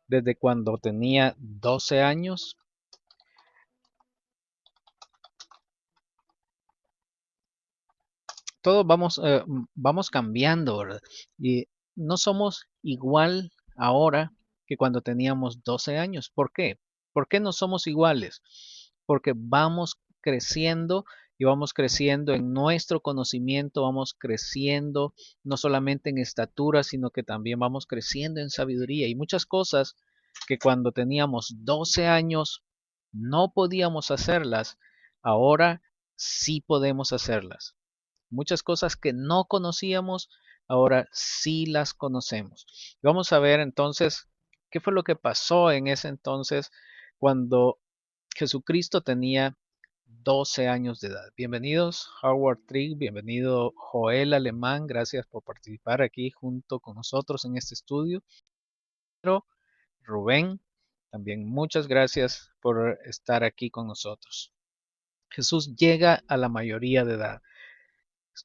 desde cuando tenía 12 años. Todos vamos cambiando, ¿verdad? Y no somos igual ahora que cuando teníamos 12 años. ¿Por qué? ¿Por qué no somos iguales? Porque vamos creciendo y vamos creciendo en nuestro conocimiento, vamos creciendo no solamente en estatura, sino que también vamos creciendo en sabiduría. Y muchas cosas que cuando teníamos 12 años no podíamos hacerlas, ahora sí podemos hacerlas. Muchas cosas que no conocíamos, ahora sí las conocemos. Vamos a ver entonces qué fue lo que pasó en ese entonces cuando Jesucristo tenía 12 años de edad. Bienvenidos, Howard Trigg, bienvenido Joel Alemán, gracias por participar aquí junto con nosotros en este estudio. Pero Rubén, también muchas gracias por estar aquí con nosotros. Jesús llega a la mayoría de edad.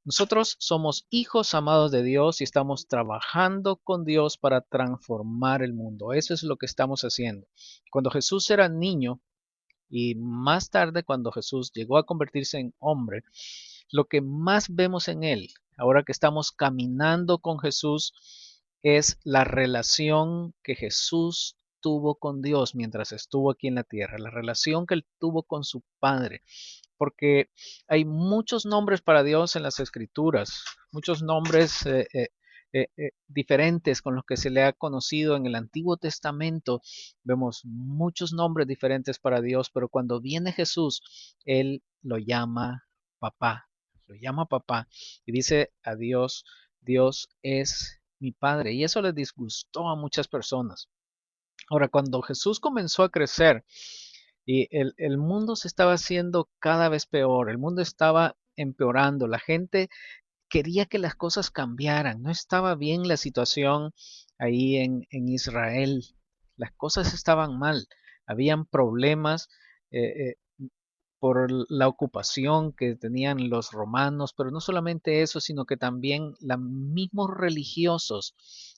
Nosotros somos hijos amados de Dios y estamos trabajando con Dios para transformar el mundo. Eso es lo que estamos haciendo. Cuando Jesús era niño y más tarde cuando Jesús llegó a convertirse en hombre, lo que más vemos en él, ahora que estamos caminando con Jesús, es la relación que Jesús tuvo con Dios mientras estuvo aquí en la tierra, la relación que él tuvo con su Padre, porque hay muchos nombres para Dios en las Escrituras, muchos nombres diferentes con los que se le ha conocido en el Antiguo Testamento. Vemos muchos nombres diferentes para Dios, pero cuando viene Jesús, Él lo llama papá y dice a Dios, Dios es mi Padre. Y eso le disgustó a muchas personas. Ahora, cuando Jesús comenzó a crecer y el mundo se estaba haciendo cada vez peor, el mundo estaba empeorando, la gente quería que las cosas cambiaran, no estaba bien la situación ahí en Israel, las cosas estaban mal, habían problemas eh, por la ocupación que tenían los romanos, pero no solamente eso, sino que también los mismos religiosos,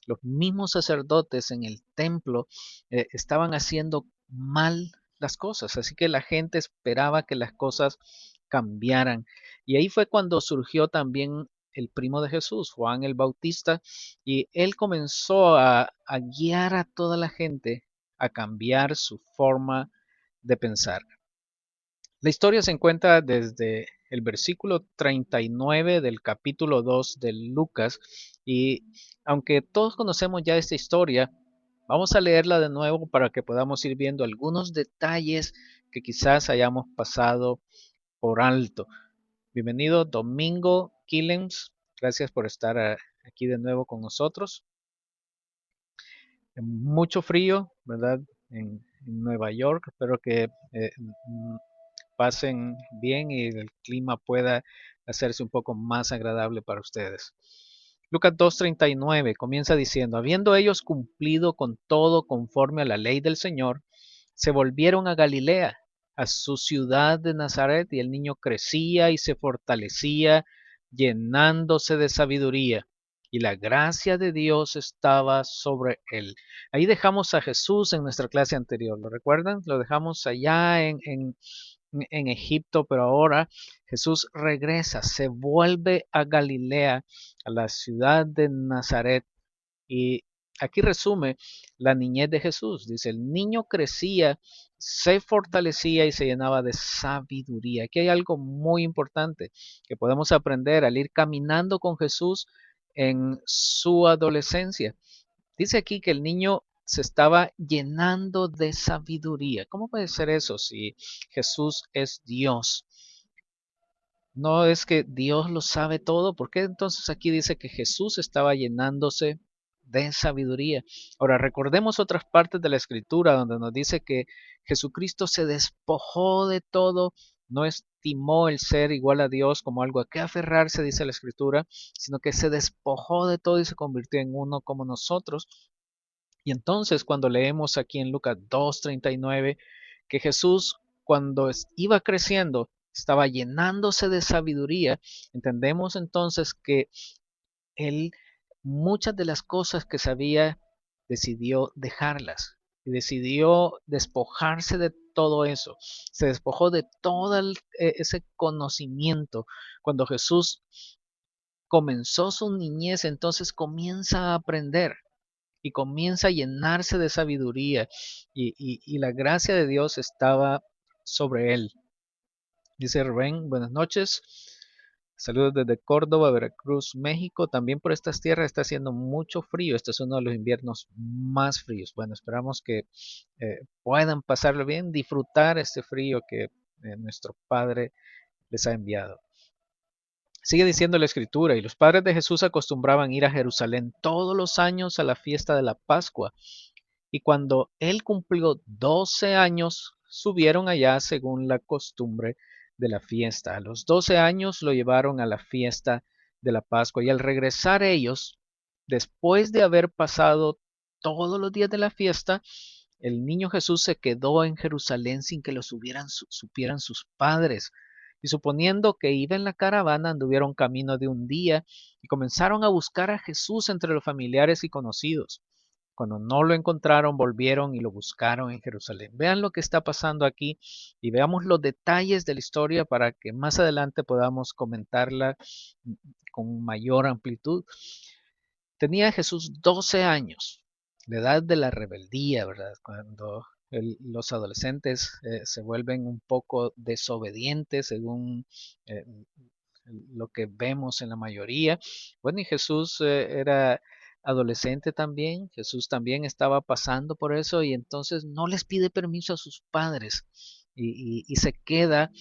los mismos sacerdotes en el templo estaban haciendo mal las cosas, así que la gente esperaba que las cosas cambiaran. Y ahí fue cuando surgió también el primo de Jesús, Juan el Bautista, y él comenzó a guiar a toda la gente a cambiar su forma de pensar. La historia se encuentra desde el versículo 39 del capítulo 2 de Lucas y aunque todos conocemos ya esta historia, vamos a leerla de nuevo para que podamos ir viendo algunos detalles que quizás hayamos pasado por alto. Bienvenido Domingo Killens, gracias por estar aquí de nuevo con nosotros. Mucho frío, ¿verdad? En Nueva York, espero que pasen bien y el clima pueda hacerse un poco más agradable para ustedes. Lucas 2:39 comienza diciendo, habiendo ellos cumplido con todo conforme a la ley del Señor, se volvieron a Galilea, a su ciudad de Nazaret, y el niño crecía y se fortalecía, llenándose de sabiduría, y la gracia de Dios estaba sobre él. Ahí dejamos a Jesús en nuestra clase anterior, ¿lo recuerdan? Lo dejamos allá en Egipto, pero ahora Jesús regresa, se vuelve a Galilea, a la ciudad de Nazaret. Y aquí resume la niñez de Jesús. Dice, el niño crecía, se fortalecía y se llenaba de sabiduría. Aquí hay algo muy importante que podemos aprender al ir caminando con Jesús en su adolescencia. Dice aquí que el niño se estaba llenando de sabiduría. ¿Cómo puede ser eso si Jesús es Dios? No es que Dios lo sabe todo. ¿Por qué entonces aquí dice que Jesús estaba llenándose de sabiduría? Ahora, recordemos otras partes de la escritura donde nos dice que Jesucristo se despojó de todo, no estimó el ser igual a Dios como algo a que aferrarse, dice la escritura, sino que se despojó de todo y se convirtió en uno como nosotros. Y entonces cuando leemos aquí en Lucas 2:39 que Jesús cuando iba creciendo estaba llenándose de sabiduría, entendemos entonces que él muchas de las cosas que sabía decidió dejarlas y decidió despojarse de todo eso. Se despojó de todo ese conocimiento. Cuando Jesús comenzó su niñez, entonces comienza a aprender y comienza a llenarse de sabiduría y la gracia de Dios estaba sobre él. Dice Rubén, buenas noches. Saludos desde Córdoba, Veracruz, México. También por estas tierras está haciendo mucho frío. Este es uno de los inviernos más fríos. Bueno, esperamos que puedan pasarlo bien, disfrutar este frío que nuestro Padre les ha enviado. Sigue diciendo la escritura, y los padres de Jesús acostumbraban ir a Jerusalén todos los años a la fiesta de la Pascua, y cuando él cumplió 12 años, subieron allá según la costumbre de la fiesta. A los 12 años lo llevaron a la fiesta de la Pascua, y al regresar ellos, después de haber pasado todos los días de la fiesta, el niño Jesús se quedó en Jerusalén sin que lo supieran sus padres. Y suponiendo que iba en la caravana, anduvieron camino de un día y comenzaron a buscar a Jesús entre los familiares y conocidos. Cuando no lo encontraron, volvieron y lo buscaron en Jerusalén. Vean lo que está pasando aquí y veamos los detalles de la historia para que más adelante podamos comentarla con mayor amplitud. Tenía Jesús 12 años, la edad de la rebeldía, ¿verdad? Cuando los adolescentes se vuelven un poco desobedientes según eh, lo que vemos en la mayoría. Bueno, y Jesús era adolescente también, Jesús también estaba pasando por eso y entonces no les pide permiso a sus padres y se queda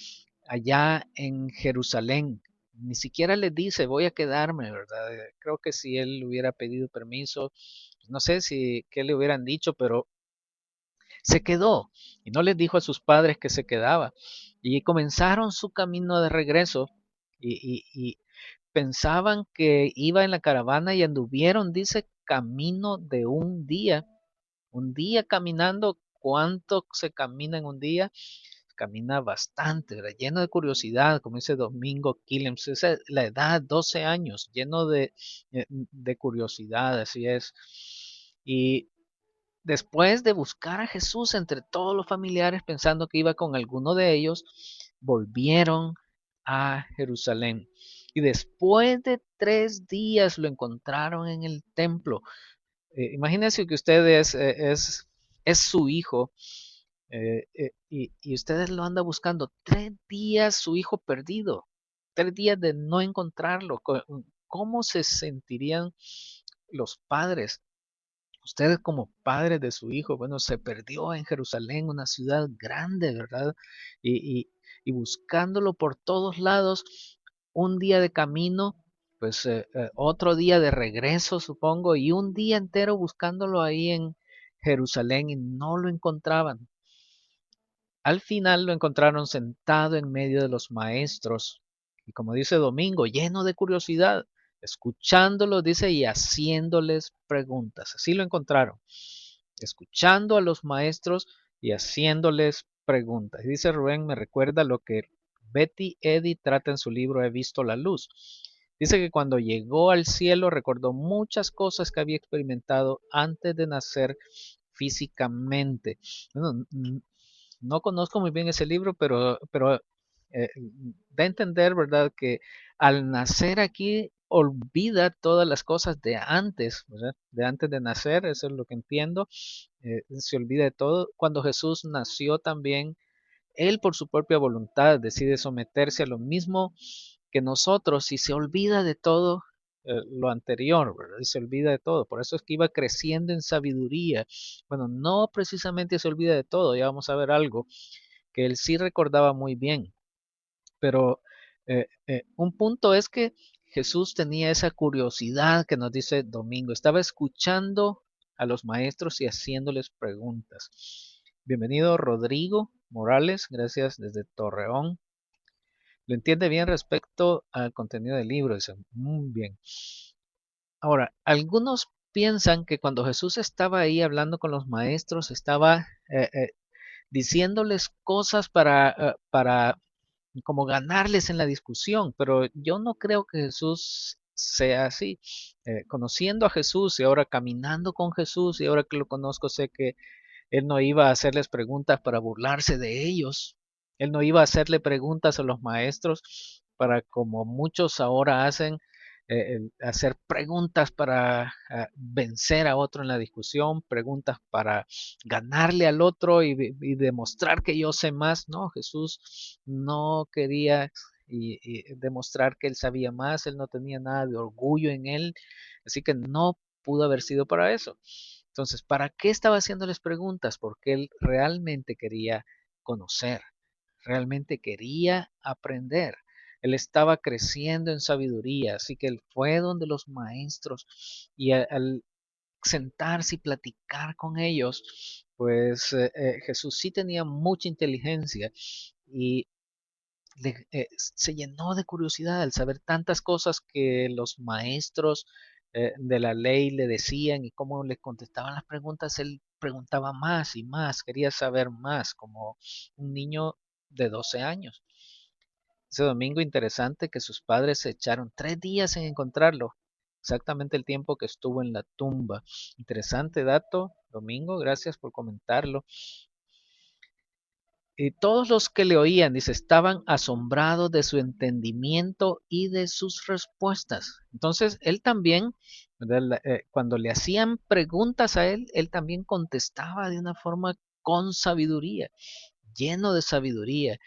allá en Jerusalén. Ni siquiera le dice, voy a quedarme, ¿verdad? Creo que si él hubiera pedido permiso, pues no sé si qué le hubieran dicho, pero se quedó y no les dijo a sus padres que se quedaba. Y comenzaron su camino de regreso y pensaban que iba en la caravana y anduvieron, dice, camino de un día caminando. ¿Cuánto se camina en un día? Camina bastante, ¿verdad? Lleno de curiosidad, como dice Domingo Killens, esa es la edad, 12 años, lleno de curiosidad, así es. Y después de buscar a Jesús entre todos los familiares pensando que iba con alguno de ellos, volvieron a Jerusalén. Y después de 3 días lo encontraron en el templo. Imagínense que usted es su hijo y ustedes lo andan buscando. 3 días su hijo perdido. 3 días de no encontrarlo. ¿Cómo se sentirían los padres? Ustedes como padres de su hijo, bueno, se perdió en Jerusalén, una ciudad grande, ¿verdad? Y, y- y buscándolo por todos lados, un día de camino, pues otro día de regreso, supongo, y un día entero buscándolo ahí en Jerusalén y no lo encontraban. Al final lo encontraron sentado en medio de los maestros y como dice Domingo, lleno de curiosidad, escuchándolo, dice, y haciéndoles preguntas. Así lo encontraron, escuchando a los maestros y haciéndoles preguntas. Y dice Rubén, me recuerda lo que Betty Eddy trata en su libro He visto la luz. Dice que cuando llegó al cielo recordó muchas cosas que había experimentado antes de nacer físicamente. Bueno, no conozco muy bien ese libro, pero da a entender, ¿verdad?, que al nacer aquí olvida todas las cosas de antes, ¿verdad? De antes de nacer, eso es lo que entiendo, se olvida de todo. Cuando Jesús nació también, él por su propia voluntad decide someterse a lo mismo que nosotros y se olvida de todo lo anterior, ¿verdad? Y se olvida de todo. Por eso es que iba creciendo en sabiduría. Bueno, no precisamente se olvida de todo, ya vamos a ver algo que él sí recordaba muy bien. Pero un punto es que Jesús tenía esa curiosidad que nos dice Domingo. Estaba escuchando a los maestros y haciéndoles preguntas. Bienvenido Rodrigo Morales, gracias desde Torreón. Lo entiende bien respecto al contenido del libro, dice, muy bien. Ahora, algunos piensan que cuando Jesús estaba ahí hablando con los maestros, estaba diciéndoles cosas para como ganarles en la discusión, pero yo no creo que Jesús sea así. Conociendo a Jesús y ahora caminando con Jesús y ahora que lo conozco sé que Él no iba a hacerles preguntas para burlarse de ellos. Él no iba a hacerle preguntas a los maestros para, como muchos ahora hacen, hacer preguntas para vencer a otro en la discusión, preguntas para ganarle al otro y demostrar que yo sé más. No, Jesús no quería y demostrar que él sabía más, él no tenía nada de orgullo en él, así que no pudo haber sido para eso. Entonces, ¿para qué estaba haciéndoles preguntas? Porque él realmente quería conocer, realmente quería aprender. Él estaba creciendo en sabiduría, así que él fue donde los maestros y al sentarse y platicar con ellos, pues Jesús sí tenía mucha inteligencia y se llenó de curiosidad al saber tantas cosas que los maestros de la ley le decían y cómo le contestaban las preguntas. Él preguntaba más y más, quería saber más, como un niño de 12 años. Ese domingo interesante que sus padres se echaron 3 días en encontrarlo, exactamente el tiempo que estuvo en la tumba. Interesante dato, Domingo, gracias por comentarlo. Y todos los que le oían, dice, estaban asombrados de su entendimiento y de sus respuestas. Entonces, él también, cuando le hacían preguntas a él, él también contestaba de una forma con sabiduría, lleno de sabiduría.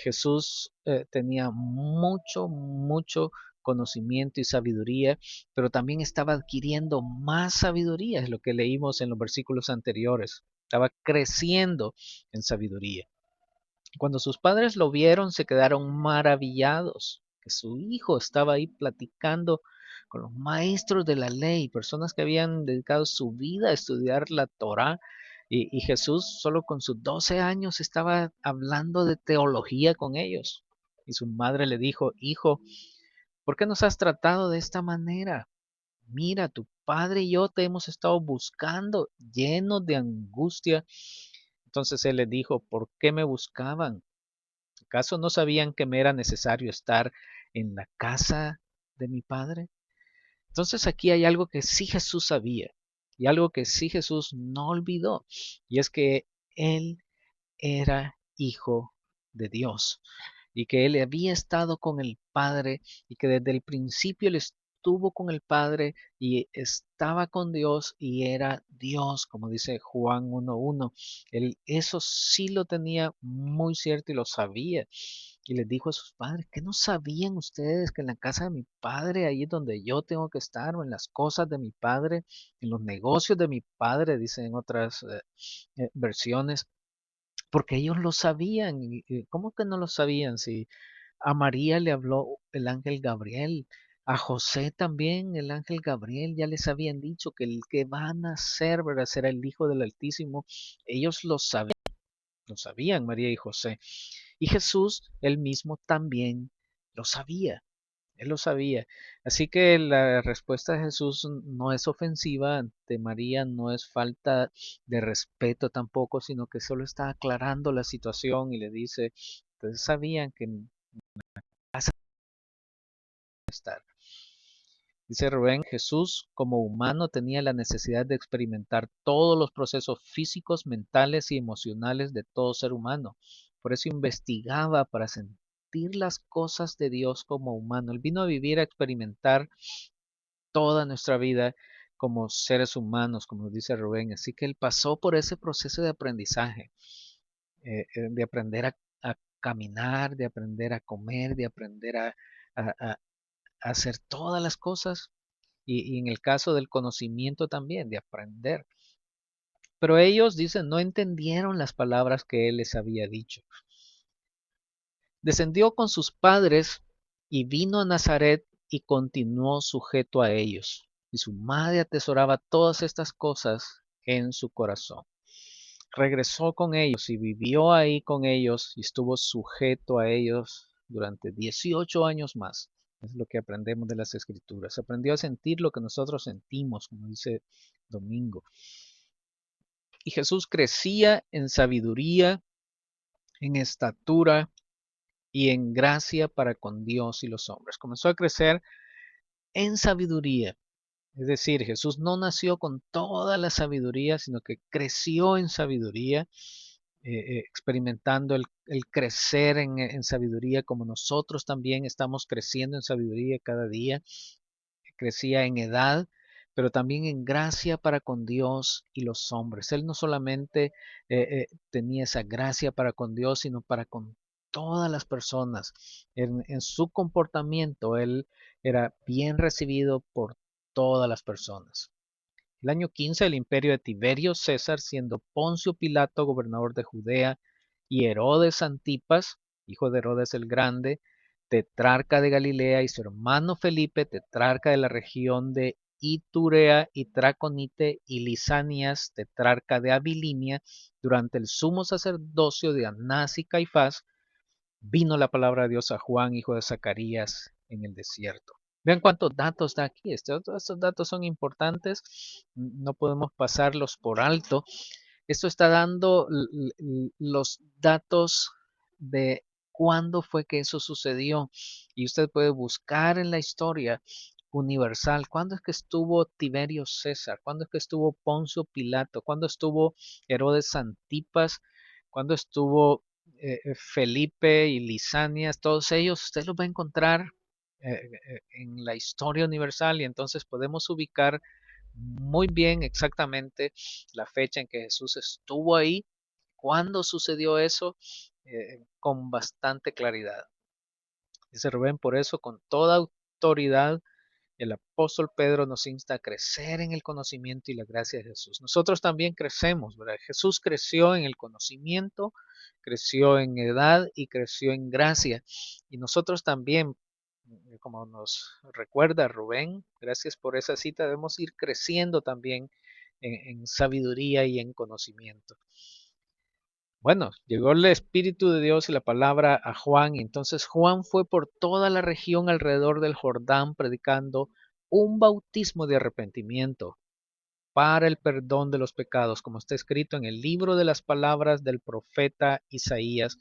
Jesús tenía mucho conocimiento y sabiduría, pero también estaba adquiriendo más sabiduría, es lo que leímos en los versículos anteriores. Estaba creciendo en sabiduría. Cuando sus padres lo vieron, se quedaron maravillados, que su hijo estaba ahí platicando con los maestros de la ley, personas que habían dedicado su vida a estudiar la Torá, y Jesús solo con sus 12 años estaba hablando de teología con ellos. Y su madre le dijo, hijo, ¿por qué nos has tratado de esta manera? Mira, tu padre y yo te hemos estado buscando, llenos de angustia. Entonces él le dijo, ¿por qué me buscaban? ¿Acaso no sabían que me era necesario estar en la casa de mi padre? Entonces aquí hay algo que sí Jesús sabía y algo que sí Jesús no olvidó, y es que él era hijo de Dios y que él había estado con el Padre y que desde el principio él estuvo con el Padre y estaba con Dios y era Dios, como dice Juan 1:1. Él eso sí lo tenía muy cierto y lo sabía. Y les dijo a sus padres, ¿qué no sabían ustedes que en la casa de mi padre, ahí es donde yo tengo que estar, o en las cosas de mi padre, en los negocios de mi padre, dice en otras versiones? Porque ellos lo sabían. Y ¿cómo que no lo sabían? Si a María le habló el ángel Gabriel, a José también el ángel Gabriel ya les habían dicho que el que va a nacer, ¿verdad?, será el Hijo del Altísimo. Ellos lo sabían María y José. Y Jesús, él mismo también lo sabía. Él lo sabía. Así que la respuesta de Jesús no es ofensiva ante María, no es falta de respeto tampoco, sino que solo está aclarando la situación y le dice, ustedes sabían que en casa estar. Dice Rubén, Jesús como humano tenía la necesidad de experimentar todos los procesos físicos, mentales y emocionales de todo ser humano. Por eso investigaba para sentir las cosas de Dios como humano. Él vino a vivir, a experimentar toda nuestra vida como seres humanos, como nos dice Rubén. Así que él pasó por ese proceso de aprendizaje, de aprender a caminar, de aprender a comer, de aprender a hacer todas las cosas y en el caso del conocimiento también, de aprender. Pero ellos, dicen, no entendieron las palabras que él les había dicho. Descendió con sus padres y vino a Nazaret y continuó sujeto a ellos. Y su madre atesoraba todas estas cosas en su corazón. Regresó con ellos y vivió ahí con ellos y estuvo sujeto a ellos durante 18 años más. Es lo que aprendemos de las Escrituras. Aprendió a sentir lo que nosotros sentimos, como dice Domingo. Y Jesús crecía en sabiduría, en estatura y en gracia para con Dios y los hombres. Comenzó a crecer en sabiduría. Es decir, Jesús no nació con toda la sabiduría, sino que creció en sabiduría, experimentando el crecer en sabiduría, como nosotros también estamos creciendo en sabiduría cada día. Crecía en edad, pero también en gracia para con Dios y los hombres. Él no solamente tenía esa gracia para con Dios, sino para con todas las personas. En su comportamiento, él era bien recibido por todas las personas. El año 15 del imperio de Tiberio César, siendo Poncio Pilato gobernador de Judea y Herodes Antipas, hijo de Herodes el Grande, tetrarca de Galilea, y su hermano Felipe, tetrarca de la región de Iturea y Traconite, y Lisanias, tetrarca de Abilinia, durante el sumo sacerdocio de Anás y Caifás, vino la palabra de Dios a Juan, hijo de Zacarías, en el desierto. Vean cuántos datos da aquí. Estos datos son importantes. No podemos pasarlos por alto. Esto está dando los datos de cuándo fue que eso sucedió. Y usted puede buscar en la historia universal cuándo es que estuvo Tiberio César, cuándo es que estuvo Poncio Pilato, cuándo estuvo Herodes Antipas, cuándo estuvo Felipe y Lisanias, todos ellos usted los va a encontrar en la historia universal, y entonces podemos ubicar muy bien exactamente la fecha en que Jesús estuvo ahí, cuándo sucedió eso, con bastante claridad. Dice Rubén, por eso con toda autoridad el apóstol Pedro nos insta a crecer en el conocimiento y la gracia de Jesús. Nosotros también crecemos, ¿verdad? Jesús creció en el conocimiento, creció en edad y creció en gracia. Y nosotros también, como nos recuerda Rubén, gracias por esa cita, debemos ir creciendo también en sabiduría y en conocimiento. Bueno, llegó el Espíritu de Dios y la palabra a Juan, y entonces Juan fue por toda la región alrededor del Jordán predicando un bautismo de arrepentimiento para el perdón de los pecados, como está escrito en el libro de las palabras del profeta Isaías,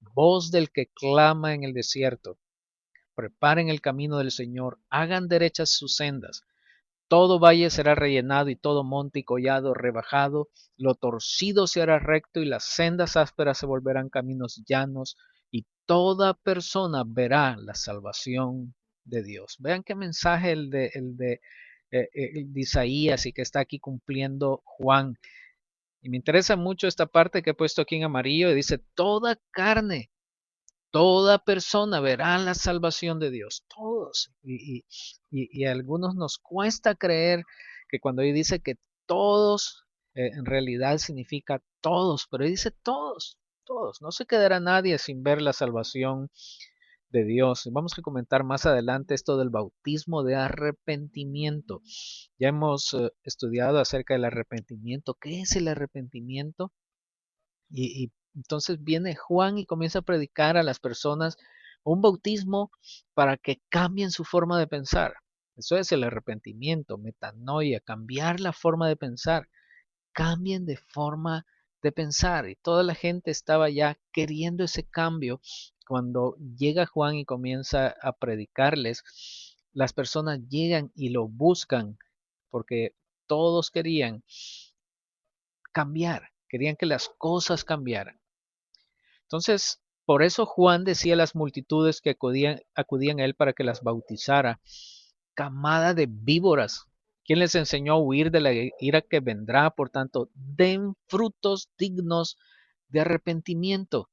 voz del que clama en el desierto, preparen el camino del Señor, hagan derechas sus sendas. Todo valle será rellenado y todo monte y collado rebajado, lo torcido se hará recto y las sendas ásperas se volverán caminos llanos, y toda persona verá la salvación de Dios. Vean qué mensaje el de Isaías, y que está aquí cumpliendo Juan. Y me interesa mucho esta parte que he puesto aquí en amarillo, y dice, toda persona verá la salvación de Dios, todos. Y a algunos nos cuesta creer que cuando Él dice que todos, en realidad significa todos, pero Él dice todos, todos. No se quedará nadie sin ver la salvación de Dios. Vamos a comentar más adelante esto del bautismo de arrepentimiento. Ya hemos estudiado acerca del arrepentimiento. ¿Qué es el arrepentimiento? Y entonces viene Juan y comienza a predicar a las personas un bautismo para que cambien su forma de pensar. Eso es el arrepentimiento, metanoia, cambiar la forma de pensar. Cambien de forma de pensar. Y toda la gente estaba ya queriendo ese cambio. Cuando llega Juan y comienza a predicarles, las personas llegan y lo buscan porque todos querían cambiar, querían que las cosas cambiaran. Entonces, por eso Juan decía a las multitudes que acudían a él para que las bautizara, camada de víboras, ¿quién les enseñó a huir de la ira que vendrá? Por tanto, den frutos dignos de arrepentimiento.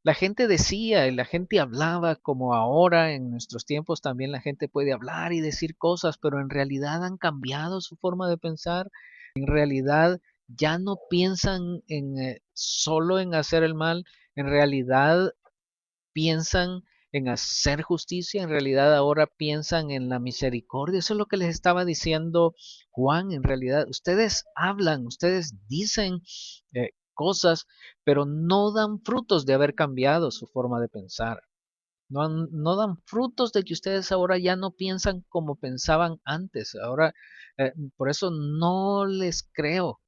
La gente decía y la gente hablaba, como ahora en nuestros tiempos también la gente puede hablar y decir cosas, pero en realidad han cambiado su forma de pensar. En realidad ya no piensan solo en hacer el mal, en realidad piensan en hacer justicia, en realidad ahora piensan en la misericordia. Eso es lo que les estaba diciendo Juan. En realidad, ustedes hablan, ustedes dicen cosas, pero no dan frutos de haber cambiado su forma de pensar. No dan frutos de que ustedes ahora ya no piensan como pensaban antes. Ahora, por eso no les creo.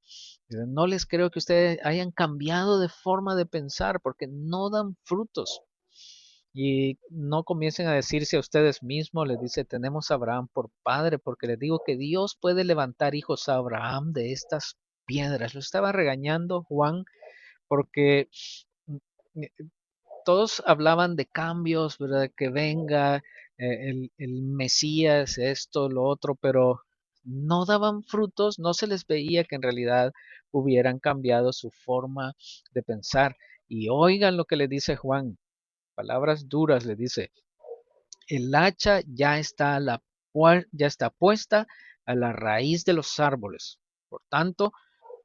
No les creo que ustedes hayan cambiado de forma de pensar, porque no dan frutos. Y no comiencen a decirse a ustedes mismos, les dice, tenemos a Abraham por padre, porque les digo que Dios puede levantar hijos a Abraham de estas piedras. Lo estaba regañando Juan porque mm, todos hablaban de cambios, ¿verdad? Que venga el Mesías, esto, lo otro, pero no daban frutos, no se les veía que en realidad hubieran cambiado su forma de pensar. Y oigan lo que le dice Juan, palabras duras le dice, el hacha ya está puesta a la raíz de los árboles. Por tanto,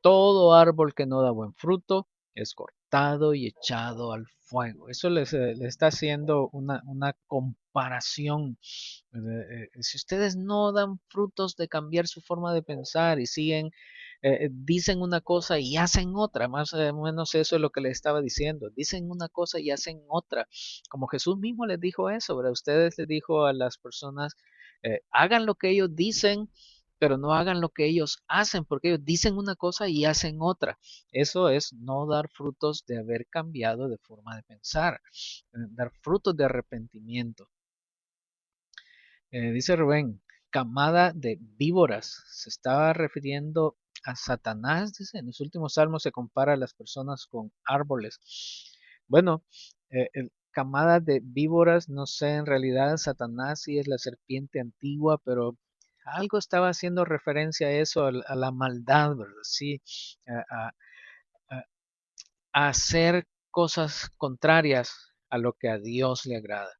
todo árbol que no da buen fruto es cortado y echado al fuego. Eso le está haciendo una comparación. Si ustedes no dan frutos de cambiar su forma de pensar y siguen, dicen una cosa y hacen otra, más o menos eso es lo que le estaba diciendo. Dicen una cosa y hacen otra. Como Jesús mismo les dijo eso, ¿verdad? Ustedes les dijo a las personas, hagan lo que ellos dicen pero no hagan lo que ellos hacen, porque ellos dicen una cosa y hacen otra. Eso es no dar frutos de haber cambiado de forma de pensar, dar frutos de arrepentimiento. Dice Rubén, camada de víboras, se estaba refiriendo a Satanás, dice, en los últimos salmos se compara a las personas con árboles. Bueno, camada de víboras, no sé, en realidad Satanás sí es la serpiente antigua, pero algo estaba haciendo referencia a eso, a la maldad, ¿verdad? Sí, a, a- a hacer cosas contrarias a lo que a Dios le agrada.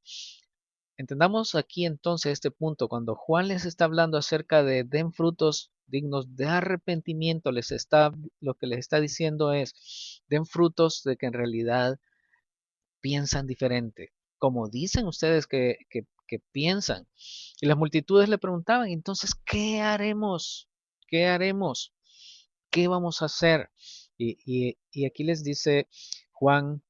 Entendamos aquí entonces este punto, cuando Juan les está hablando acerca de den frutos dignos de arrepentimiento, lo que les está diciendo es, den frutos de que en realidad piensan diferente, como dicen ustedes que piensan. Y las multitudes le preguntaban, entonces, ¿qué haremos? ¿Qué haremos? ¿Qué vamos a hacer? Y aquí les dice Juan,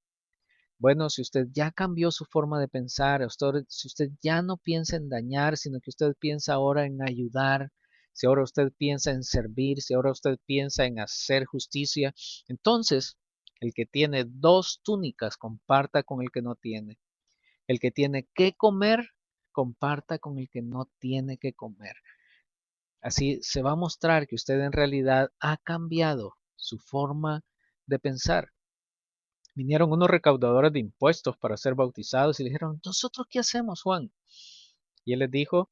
bueno, si usted ya cambió su forma de pensar, si usted ya no piensa en dañar, sino que usted piensa ahora en ayudar, si ahora usted piensa en servir, si ahora usted piensa en hacer justicia, entonces el que tiene dos túnicas comparta con el que no tiene. El que tiene que comer, comparta con el que no tiene que comer. Así se va a mostrar que usted en realidad ha cambiado su forma de pensar. Vinieron unos recaudadores de impuestos para ser bautizados y le dijeron, ¿nosotros qué hacemos, Juan? Y él les dijo,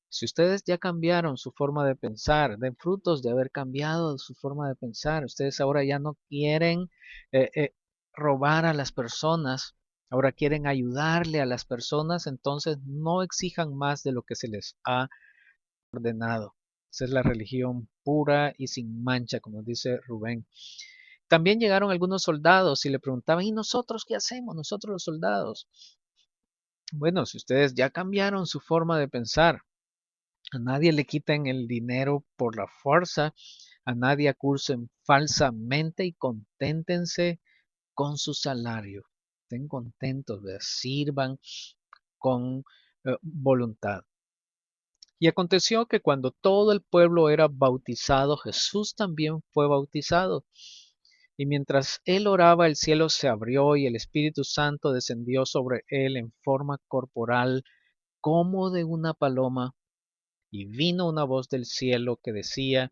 si ustedes ya cambiaron su forma de pensar, den frutos de haber cambiado su forma de pensar, ustedes ahora ya no quieren eh, eh, robar a las personas, ahora quieren ayudarle a las personas, entonces no exijan más de lo que se les ha ordenado. Esa es la religión pura y sin mancha, como dice Rubén. También llegaron algunos soldados y le preguntaban, ¿y nosotros qué hacemos? Nosotros los soldados. Bueno, si ustedes ya cambiaron su forma de pensar, a nadie le quiten el dinero por la fuerza, a nadie acusen falsamente y conténtense con su salario. Estén contentos, sirvan con voluntad. Y aconteció que cuando todo el pueblo era bautizado, Jesús también fue bautizado. Y mientras él oraba, el cielo se abrió y el Espíritu Santo descendió sobre él en forma corporal como de una paloma. Y vino una voz del cielo que decía,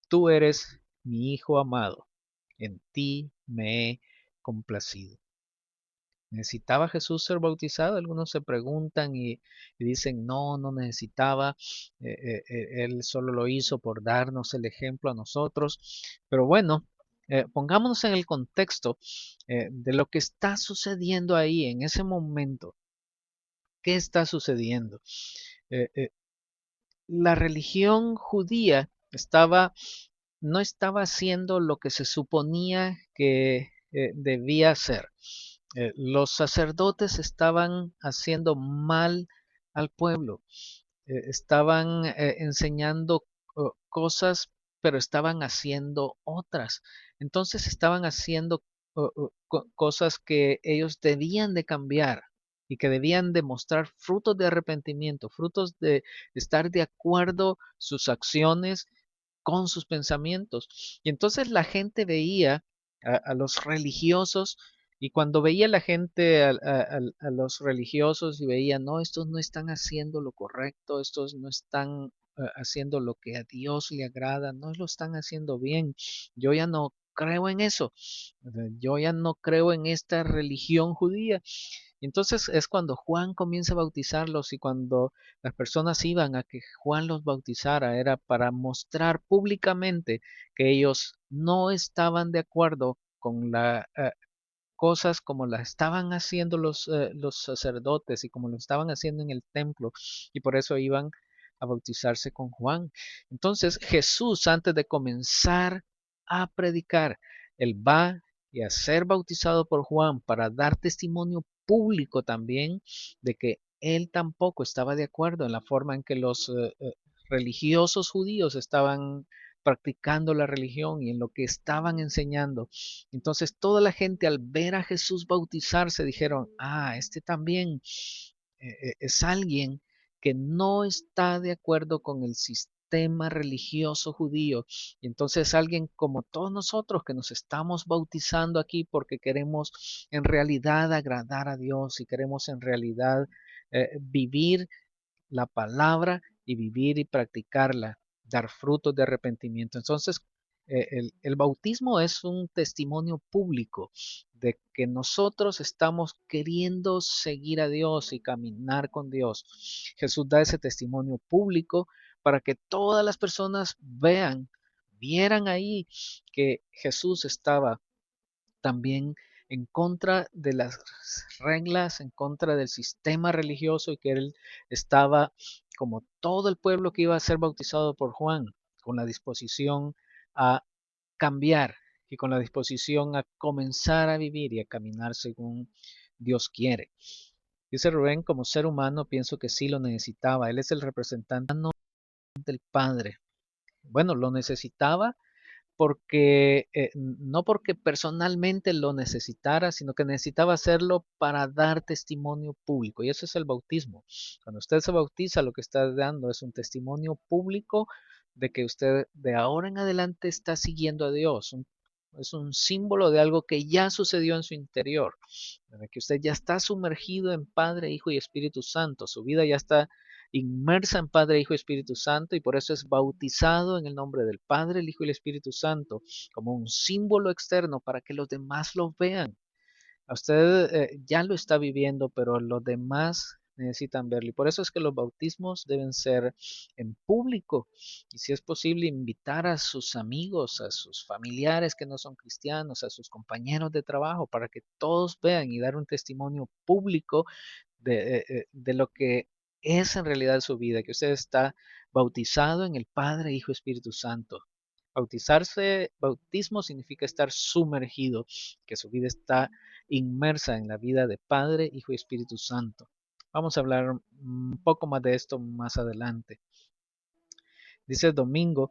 tú eres mi Hijo amado, en ti me he complacido. ¿Necesitaba Jesús ser bautizado? Algunos se preguntan y dicen, no, no necesitaba. Él solo lo hizo por darnos el ejemplo a nosotros. Pero bueno, pongámonos en el contexto de lo que está sucediendo ahí en ese momento. ¿Qué está sucediendo? Eh, eh, la religión judía no estaba haciendo lo que se suponía que debía hacer. Los sacerdotes estaban haciendo mal al pueblo, estaban enseñando cosas, pero estaban haciendo otras. Entonces estaban haciendo cosas que ellos debían de cambiar y que debían demostrar frutos de arrepentimiento, frutos de estar de acuerdo sus acciones con sus pensamientos. Y entonces la gente veía a los religiosos Y cuando veía la gente, a los religiosos, y veía, no, estos no están haciendo lo correcto, estos no están haciendo lo que a Dios le agrada, no lo están haciendo bien, yo ya no creo en eso, yo ya no creo en esta religión judía. Entonces es cuando Juan comienza a bautizarlos, y cuando las personas iban a que Juan los bautizara, era para mostrar públicamente que ellos no estaban de acuerdo con la cosas como las estaban haciendo los sacerdotes y como lo estaban haciendo en el templo, y por eso iban a bautizarse con Juan. Entonces Jesús, antes de comenzar a predicar, él va y a ser bautizado por Juan para dar testimonio público también de que él tampoco estaba de acuerdo en la forma en que los religiosos judíos estaban practicando la religión y en lo que estaban enseñando. Entonces toda la gente, al ver a Jesús bautizarse, dijeron, este también es alguien que no está de acuerdo con el sistema religioso judío. Y entonces alguien como todos nosotros que nos estamos bautizando aquí porque queremos en realidad agradar a Dios y queremos en realidad vivir la palabra y vivir y practicarla, dar frutos de arrepentimiento. Entonces, el bautismo es un testimonio público de que nosotros estamos queriendo seguir a Dios y caminar con Dios. Jesús da ese testimonio público para que todas las personas vieran ahí que Jesús estaba también en contra de las reglas, en contra del sistema religioso, y que él estaba, como todo el pueblo que iba a ser bautizado por Juan, con la disposición a cambiar y con la disposición a comenzar a vivir y a caminar según Dios quiere. Dice Rubén, como ser humano pienso que sí lo necesitaba. Él es el representante del Padre. Bueno, lo necesitaba porque no porque personalmente lo necesitara, sino que necesitaba hacerlo para dar testimonio público. Y eso es el bautismo. Cuando usted se bautiza, lo que está dando es un testimonio público de que usted de ahora en adelante está siguiendo a Dios. Es un símbolo de algo que ya sucedió en su interior, de que usted ya está sumergido en Padre, Hijo y Espíritu Santo. Su vida ya está inmersa en Padre, Hijo y Espíritu Santo, y por eso es bautizado en el nombre del Padre, el Hijo y el Espíritu Santo, como un símbolo externo para que los demás lo vean. A usted ya lo está viviendo, pero los demás necesitan verlo. Y por eso es que los bautismos deben ser en público. Y si es posible, invitar a sus amigos, a sus familiares que no son cristianos, a sus compañeros de trabajo, para que todos vean y dar un testimonio público de lo que es en realidad su vida, que usted está bautizado en el Padre, Hijo, Espíritu Santo. Bautismo significa estar sumergido, que su vida está inmersa en la vida de Padre, Hijo y Espíritu Santo. Vamos a hablar un poco más de esto más adelante. Dice Domingo,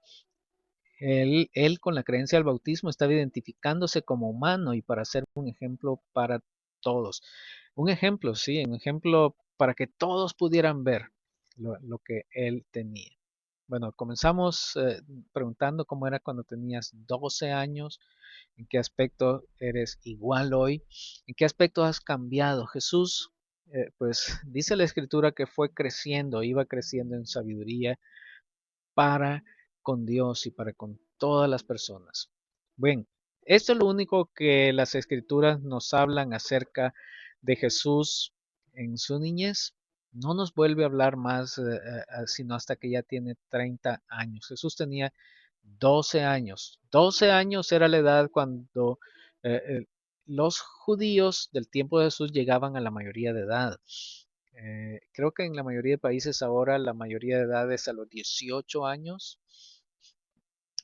él con la creencia del bautismo estaba identificándose como humano y para ser un ejemplo para todos. Un ejemplo, sí, un ejemplo para que todos pudieran ver lo que él tenía. Bueno, comenzamos preguntando cómo era cuando tenías 12 años, en qué aspecto eres igual hoy, en qué aspecto has cambiado. Jesús, pues dice la escritura que fue creciendo, iba creciendo en sabiduría para con Dios y para con todas las personas. Bien, esto es lo único que las escrituras nos hablan acerca de Jesús en su niñez. No nos vuelve a hablar más, sino hasta que ya tiene 30 años. Jesús tenía 12 años. 12 años era la edad cuando eh, eh, los judíos del tiempo de Jesús llegaban a la mayoría de edad. Creo que en la mayoría de países ahora la mayoría de edad es a los 18 años.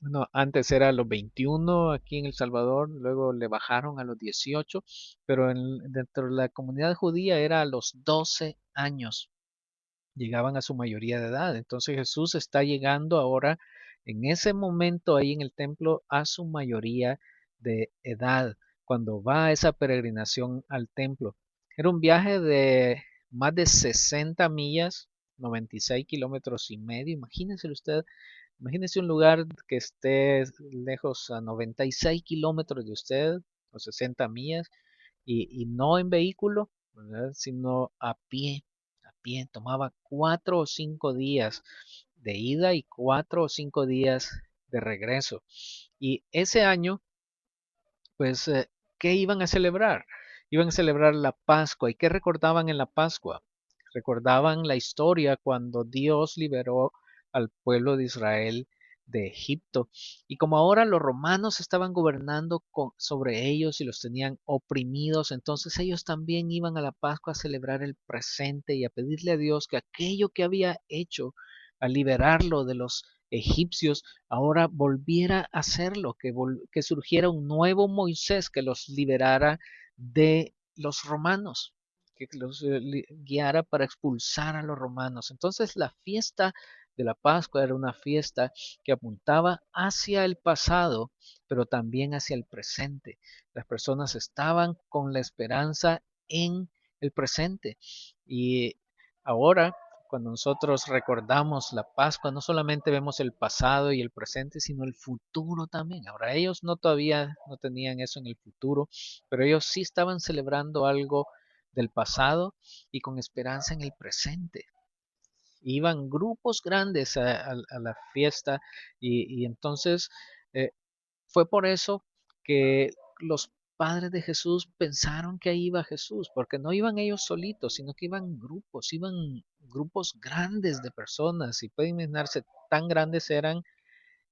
Bueno, antes era a los 21 aquí en El Salvador, luego le bajaron a los 18, pero dentro de la comunidad judía era a los 12 años. Llegaban a su mayoría de edad. Entonces Jesús está llegando ahora, en ese momento ahí en el templo, a su mayoría de edad, cuando va a esa peregrinación al templo. Era un viaje de más de 60 millas, 96 kilómetros y medio. Imagínese un lugar que esté lejos a 96 kilómetros de usted, o 60 millas, y no en vehículo, ¿verdad? Sino a pie, a pie. Tomaba 4 o 5 días de ida y 4 o 5 días de regreso. Y ese año, pues, ¿qué iban a celebrar? Iban a celebrar la Pascua. ¿Y qué recordaban en la Pascua? Recordaban la historia cuando Dios liberó al pueblo de Israel de Egipto. Y como ahora los romanos estaban gobernando sobre ellos y los tenían oprimidos, entonces ellos también iban a la Pascua a celebrar el presente y a pedirle a Dios que aquello que había hecho, a liberarlo de los egipcios, ahora volviera a hacerlo, que surgiera un nuevo Moisés que los liberara de los romanos, que los guiara para expulsar a los romanos. Entonces la fiesta de la Pascua era una fiesta que apuntaba hacia el pasado, pero también hacia el presente. Las personas estaban con la esperanza en el presente. Y ahora, cuando nosotros recordamos la Pascua, no solamente vemos el pasado y el presente, sino el futuro también. Ahora, ellos no todavía no tenían eso en el futuro, pero ellos sí estaban celebrando algo del pasado y con esperanza en el presente. Iban grupos grandes a la fiesta y entonces eh, fue por eso que los padres de Jesús pensaron que ahí iba Jesús, porque no iban ellos solitos, sino que iban grupos grandes de personas, y pueden imaginarse, tan grandes eran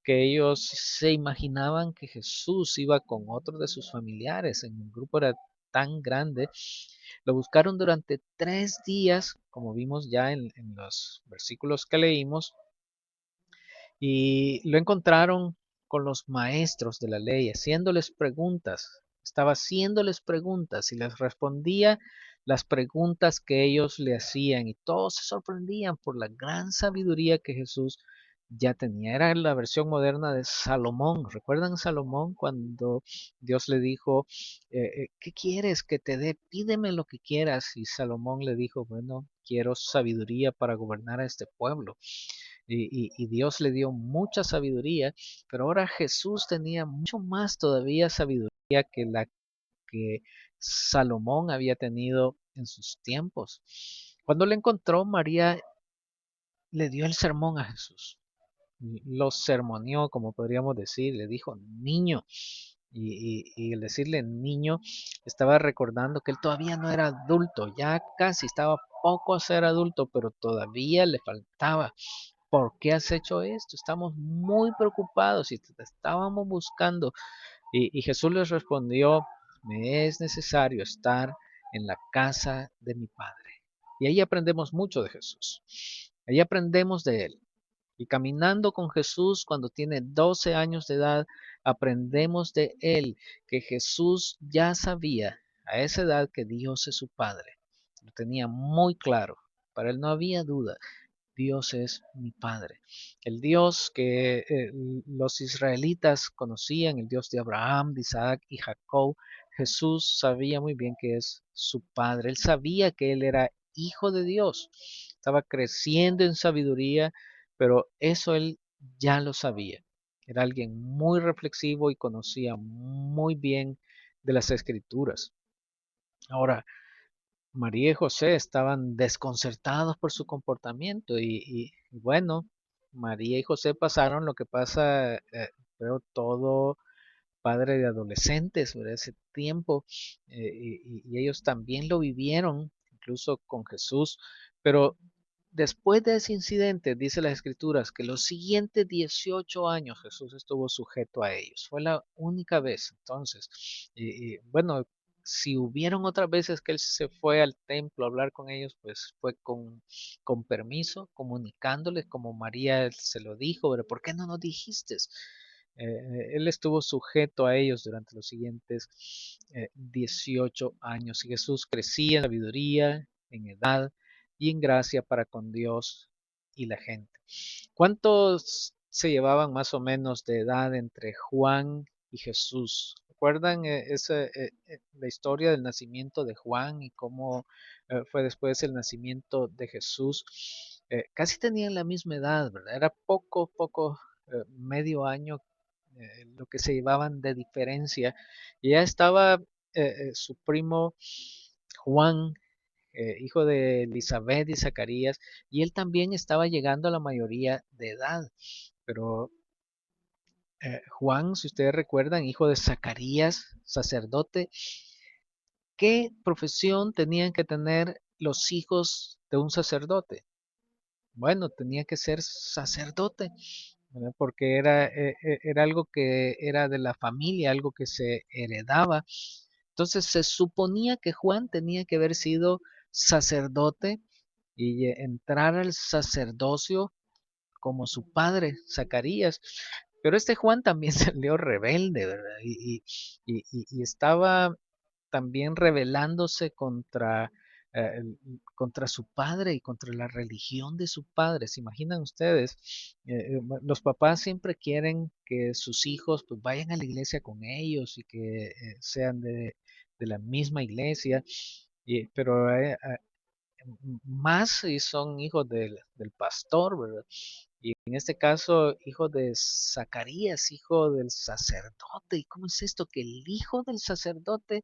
que ellos se imaginaban que Jesús iba con otros de sus familiares. En un grupo era tan grande. Lo buscaron durante 3 días, como vimos ya en los versículos que leímos, y lo encontraron con los maestros de la ley, haciéndoles preguntas. Estaba haciéndoles preguntas y les respondía las preguntas que ellos le hacían, y todos se sorprendían por la gran sabiduría que Jesús ya tenía. Era la versión moderna de Salomón. ¿Recuerdan Salomón cuando Dios le dijo, ¿qué quieres que te dé? Pídeme lo que quieras. Y Salomón le dijo, bueno, quiero sabiduría para gobernar a este pueblo. Y Dios le dio mucha sabiduría, pero ahora Jesús tenía mucho más todavía sabiduría que la que Salomón había tenido en sus tiempos. Cuando le encontró, María le dio el sermón a Jesús, lo sermoneó, como podríamos decir, le dijo niño. Y el decirle niño, estaba recordando que él todavía no era adulto, ya casi estaba poco a ser adulto, pero todavía le faltaba. ¿Por qué has hecho esto? Estamos muy preocupados y te estábamos buscando. Y Jesús les respondió, me es necesario estar en la casa de mi Padre. Y ahí aprendemos mucho de Jesús. Ahí aprendemos de Él. Y caminando con Jesús cuando tiene 12 años de edad, aprendemos de Él que Jesús ya sabía a esa edad que Dios es su Padre. Lo tenía muy claro. Para Él no había duda. Dios es mi Padre. El Dios que los israelitas conocían, el Dios de Abraham, de Isaac y Jacob, Jesús sabía muy bien que es su Padre. Él sabía que Él era hijo de Dios. Estaba creciendo en sabiduría, pero eso Él ya lo sabía. Era alguien muy reflexivo y conocía muy bien de las escrituras. Ahora, María y José estaban desconcertados por su comportamiento y bueno, María y José pasaron lo que pasa, creo, todo padre de adolescentes, ¿verdad? Ese tiempo, y ellos también lo vivieron, incluso con Jesús, pero después de ese incidente, dice las Escrituras, que los siguientes 18 años Jesús estuvo sujeto a ellos. Fue la única vez. Entonces, bueno, si hubieron otras veces que él se fue al templo a hablar con ellos, pues fue con permiso, comunicándoles como María se lo dijo, pero ¿por qué no nos dijiste? Él estuvo sujeto a ellos durante los siguientes 18 años, y Jesús crecía en sabiduría, en edad y en gracia para con Dios y la gente. ¿Cuántos se llevaban más o menos de edad entre Juan y Jesús? ¿Recuerdan la historia del nacimiento de Juan y cómo fue después el nacimiento de Jesús? Casi tenían la misma edad, ¿verdad? Era poco, medio año lo que se llevaban de diferencia. Y ya estaba su primo Juan, hijo de Elizabeth y Zacarías, y él también estaba llegando a la mayoría de edad. Pero Juan, si ustedes recuerdan, hijo de Zacarías, sacerdote, ¿qué profesión tenían que tener los hijos de un sacerdote? Bueno, tenía que ser sacerdote, ¿verdad? Porque era algo que era de la familia, algo que se heredaba. Entonces se suponía que Juan tenía que haber sido sacerdote y entrar al sacerdocio como su padre, Zacarías. Pero este Juan también salió rebelde, ¿verdad? Y estaba también rebelándose contra su padre y contra la religión de su padre. ¿Se imaginan ustedes? Los papás siempre quieren que sus hijos pues, vayan a la iglesia con ellos y que sean de la misma iglesia, pero más si son hijos del pastor, ¿verdad? Y en este caso, hijo de Zacarías, hijo del sacerdote. ¿Y cómo es esto? Que el hijo del sacerdote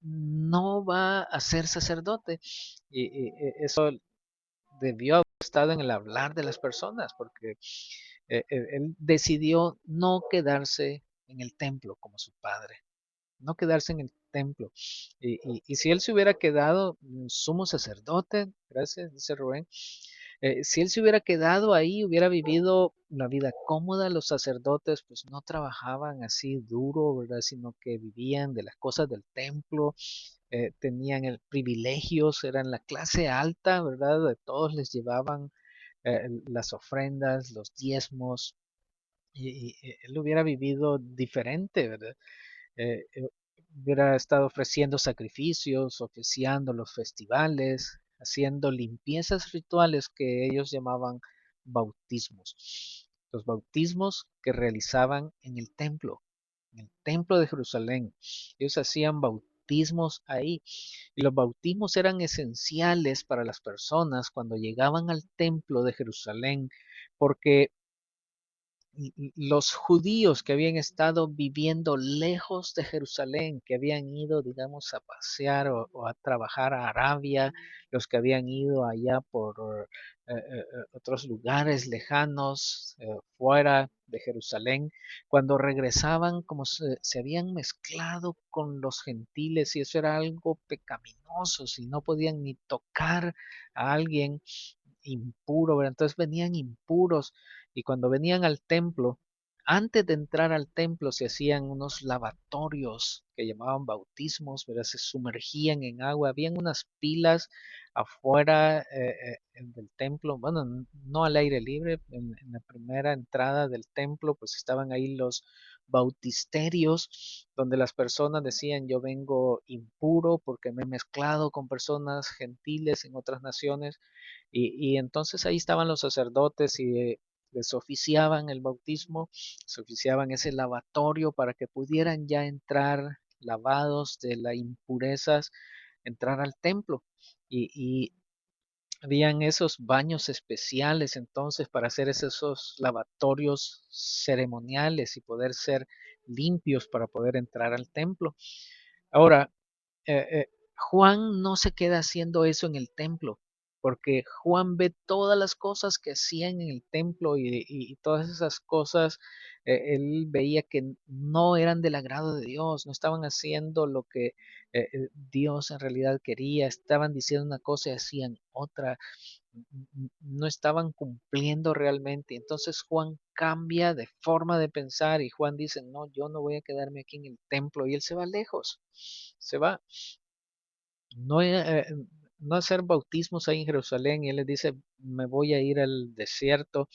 no va a ser sacerdote. Eso debió haber estado en el hablar de las personas, porque él decidió no quedarse en el templo como su padre, no quedarse en el templo. Y si él se hubiera quedado sumo sacerdote, gracias, dice Rubén, si él se hubiera quedado ahí, hubiera vivido una vida cómoda, los sacerdotes pues no trabajaban así duro, ¿verdad? Sino que vivían de las cosas del templo, tenían el privilegios, eran la clase alta, ¿verdad? De todos les llevaban las ofrendas, los diezmos, y él hubiera vivido diferente, ¿verdad? eh, eh, Hubiera estado ofreciendo sacrificios, oficiando los festivales, haciendo limpiezas rituales que ellos llamaban bautismos. Los bautismos que realizaban en el templo de Jerusalén. Ellos hacían bautismos ahí y los bautismos eran esenciales para las personas cuando llegaban al templo de Jerusalén porque los judíos que habían estado viviendo lejos de Jerusalén, que habían ido, digamos, a pasear o a trabajar a Arabia, los que habían ido allá por otros lugares lejanos, fuera de Jerusalén, cuando regresaban, como se habían mezclado con los gentiles y eso era algo pecaminoso, si no podían ni tocar a alguien impuro, ¿verdad? Entonces venían impuros y cuando venían al templo, antes de entrar al templo se hacían unos lavatorios que llamaban bautismos, ¿verdad? Se sumergían en agua, habían unas pilas afuera del templo, bueno, no al aire libre, en la primera entrada del templo, pues estaban ahí los bautisterios, donde las personas decían, yo vengo impuro porque me he mezclado con personas gentiles en otras naciones, y entonces ahí estaban los sacerdotes y les oficiaban el bautismo, se oficiaban ese lavatorio para que pudieran ya entrar lavados de las impurezas, entrar al templo. Y habían esos baños especiales entonces para hacer esos lavatorios ceremoniales y poder ser limpios para poder entrar al templo. Ahora, Juan no se queda haciendo eso en el templo, porque Juan ve todas las cosas que hacían en el templo y todas esas cosas, él veía que no eran del agrado de Dios, no estaban haciendo lo que Dios en realidad quería, estaban diciendo una cosa y hacían otra, no estaban cumpliendo realmente. Entonces Juan cambia de forma de pensar y Juan dice, no, yo no voy a quedarme aquí en el templo y él se va lejos, se va no, no hacer bautismos ahí en Jerusalén y él les dice, me voy a ir al desierto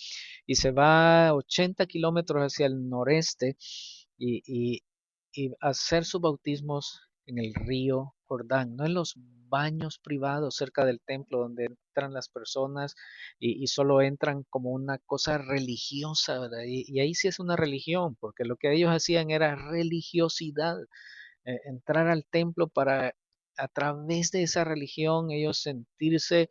y se va 80 kilómetros hacia el noreste y, y, y hacer sus bautismos en el río Jordán, no en los baños privados cerca del templo donde entran las personas y solo entran como una cosa religiosa, ¿verdad? Y ahí sí es una religión, porque lo que ellos hacían era religiosidad, entrar al templo para a través de esa religión ellos sentirse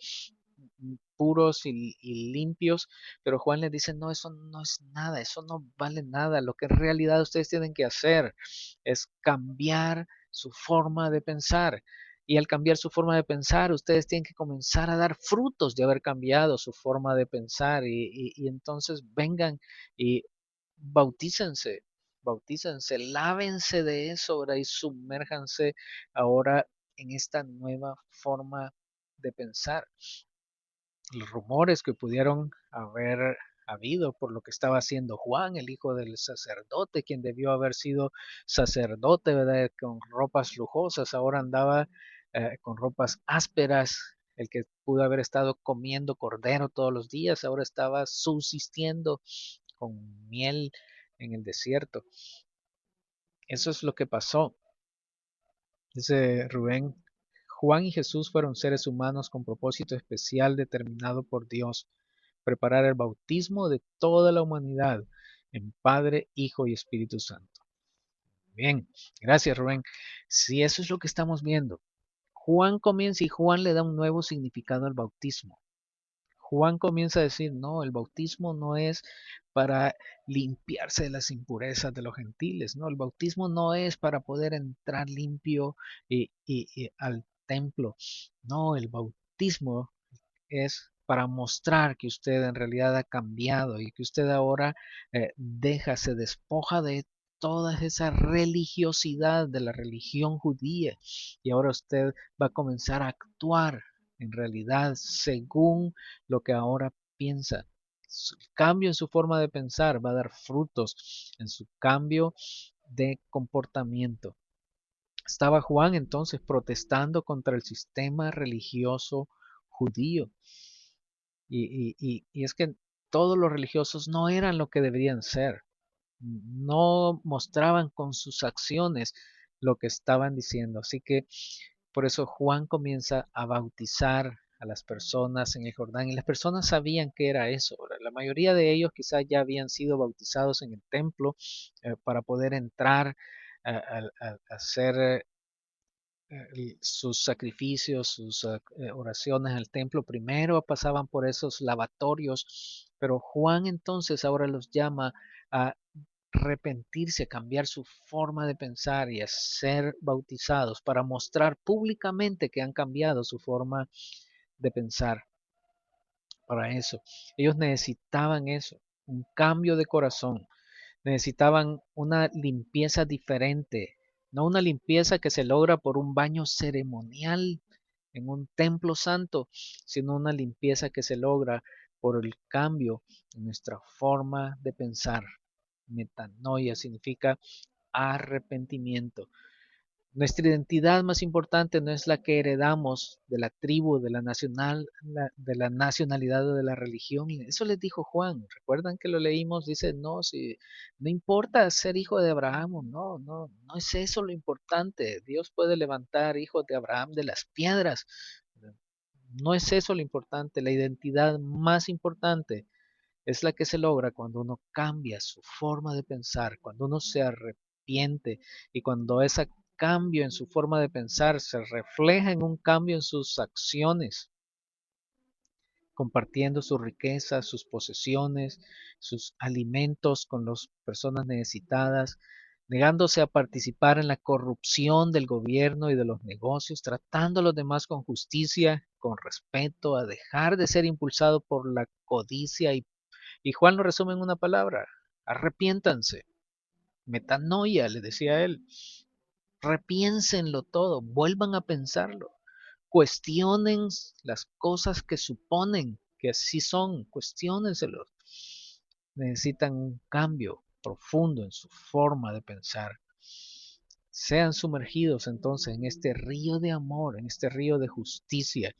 puros y limpios, pero Juan les dice, no, eso no es nada, eso no vale nada, lo que en realidad ustedes tienen que hacer es cambiar su forma de pensar. Y al cambiar su forma de pensar, ustedes tienen que comenzar a dar frutos de haber cambiado su forma de pensar. Y entonces vengan y bautícense, bautícense, lávense de eso ahora y sumérjanse ahora en esta nueva forma de pensar. Los rumores que pudieron haber habido por lo que estaba haciendo Juan, el hijo del sacerdote, quien debió haber sido sacerdote, ¿verdad? Con ropas lujosas, ahora andaba con ropas ásperas. El que pudo haber estado comiendo cordero todos los días, ahora estaba subsistiendo con miel en el desierto. Eso es lo que pasó. Dice Rubén, Juan y Jesús fueron seres humanos con propósito especial determinado por Dios, preparar el bautismo de toda la humanidad en Padre, Hijo y Espíritu Santo. Bien, gracias Rubén. Si eso es lo que estamos viendo, Juan comienza y Juan le da un nuevo significado al bautismo. Juan comienza a decir, no, el bautismo no es para limpiarse de las impurezas de los gentiles, no, el bautismo no es para poder entrar limpio y al templo, no, el bautismo es para mostrar que usted en realidad ha cambiado y que usted ahora se despoja de toda esa religiosidad de la religión judía y ahora usted va a comenzar a actuar en realidad según lo que ahora piensa. Su cambio en su forma de pensar va a dar frutos en su cambio de comportamiento. Estaba Juan entonces protestando contra el sistema religioso judío. Y es que todos los religiosos no eran lo que deberían ser, no mostraban con sus acciones lo que estaban diciendo. Así que por eso Juan comienza a bautizar a las personas en el Jordán y las personas sabían que era eso. La mayoría de ellos quizás ya habían sido bautizados en el templo para poder entrar a hacer sus sacrificios, sus oraciones al templo, primero pasaban por esos lavatorios, pero Juan entonces ahora los llama a arrepentirse, a cambiar su forma de pensar y a ser bautizados para mostrar públicamente que han cambiado su forma de pensar. Para eso, ellos necesitaban eso, un cambio de corazón, necesitaban una limpieza diferente, no una limpieza que se logra por un baño ceremonial en un templo santo, sino una limpieza que se logra por el cambio en nuestra forma de pensar. Metanoia significa arrepentimiento. Nuestra identidad más importante no es la que heredamos de la tribu, de la nacionalidad o de la religión. Eso les dijo Juan. ¿Recuerdan que lo leímos? Dice, no, si, no importa ser hijo de Abraham, no es eso lo importante. Dios puede levantar hijos de Abraham de las piedras. No es eso lo importante. La identidad más importante es la que se logra cuando uno cambia su forma de pensar, cuando uno se arrepiente y cuando ese cambio en su forma de pensar se refleja en un cambio en sus acciones, compartiendo sus riquezas, sus posesiones, sus alimentos con las personas necesitadas, negándose a participar en la corrupción del gobierno y de los negocios, tratando a los demás con justicia, con respeto, a dejar de ser impulsado por la codicia y Juan lo resume en una palabra, arrepiéntanse. Metanoia, le decía él. Repiénsenlo todo, vuelvan a pensarlo. Cuestionen las cosas que suponen que así son, cuestiónenselos. Necesitan un cambio profundo en su forma de pensar. Sean sumergidos entonces en este río de amor, en este río de justicia,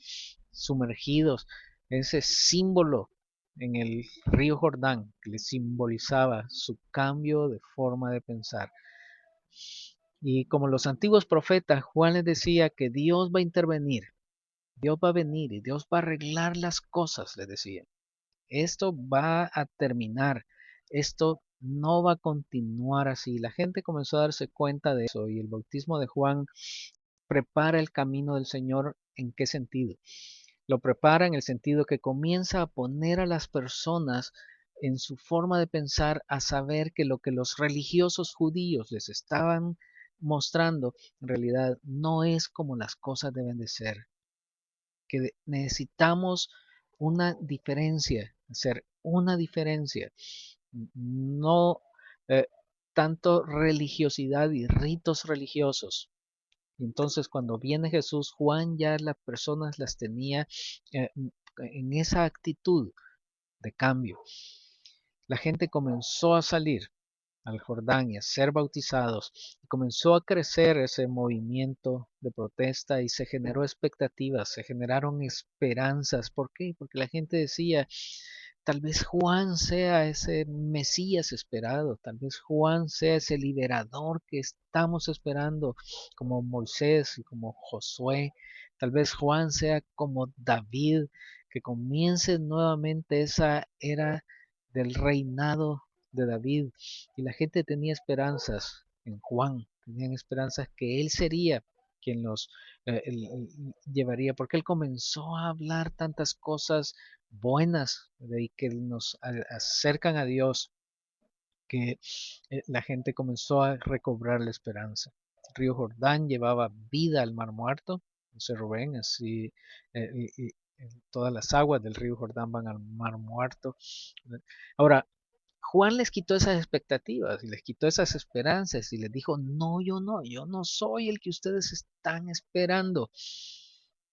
sumergidos en ese símbolo en el río Jordán que le simbolizaba su cambio de forma de pensar. Y como los antiguos profetas, Juan les decía que Dios va a intervenir, Dios va a venir y Dios va a arreglar las cosas, les decía. Esto va a terminar, esto no va a continuar así. La gente comenzó a darse cuenta de eso y el bautismo de Juan prepara el camino del Señor. ¿En qué sentido? Lo prepara en el sentido que comienza a poner a las personas en su forma de pensar a saber que lo que los religiosos judíos les estaban mostrando en realidad no es como las cosas deben de ser, que necesitamos una diferencia, hacer una diferencia, no eh, tanto religiosidad y ritos religiosos. Entonces, cuando viene Jesús, Juan ya las personas las tenía en esa actitud de cambio. La gente comenzó a salir al Jordán y a ser bautizados. Y comenzó a crecer ese movimiento de protesta y se generó expectativas, se generaron esperanzas. ¿Por qué? Porque la gente decía, tal vez Juan sea ese Mesías esperado, tal vez Juan sea ese liberador que estamos esperando, como Moisés y como Josué. Tal vez Juan sea como David, que comience nuevamente esa era del reinado de David. Y la gente tenía esperanzas en Juan, tenían esperanzas que él sería quien los llevaría, porque él comenzó a hablar tantas cosas buenas de que nos acercan a Dios, que la gente comenzó a recobrar la esperanza. El río Jordán llevaba vida al mar muerto, dice Rubén, así y todas las aguas del río Jordán van al mar muerto. Ahora, Juan les quitó esas expectativas y les quitó esas esperanzas y les dijo, no, yo no soy el que ustedes están esperando.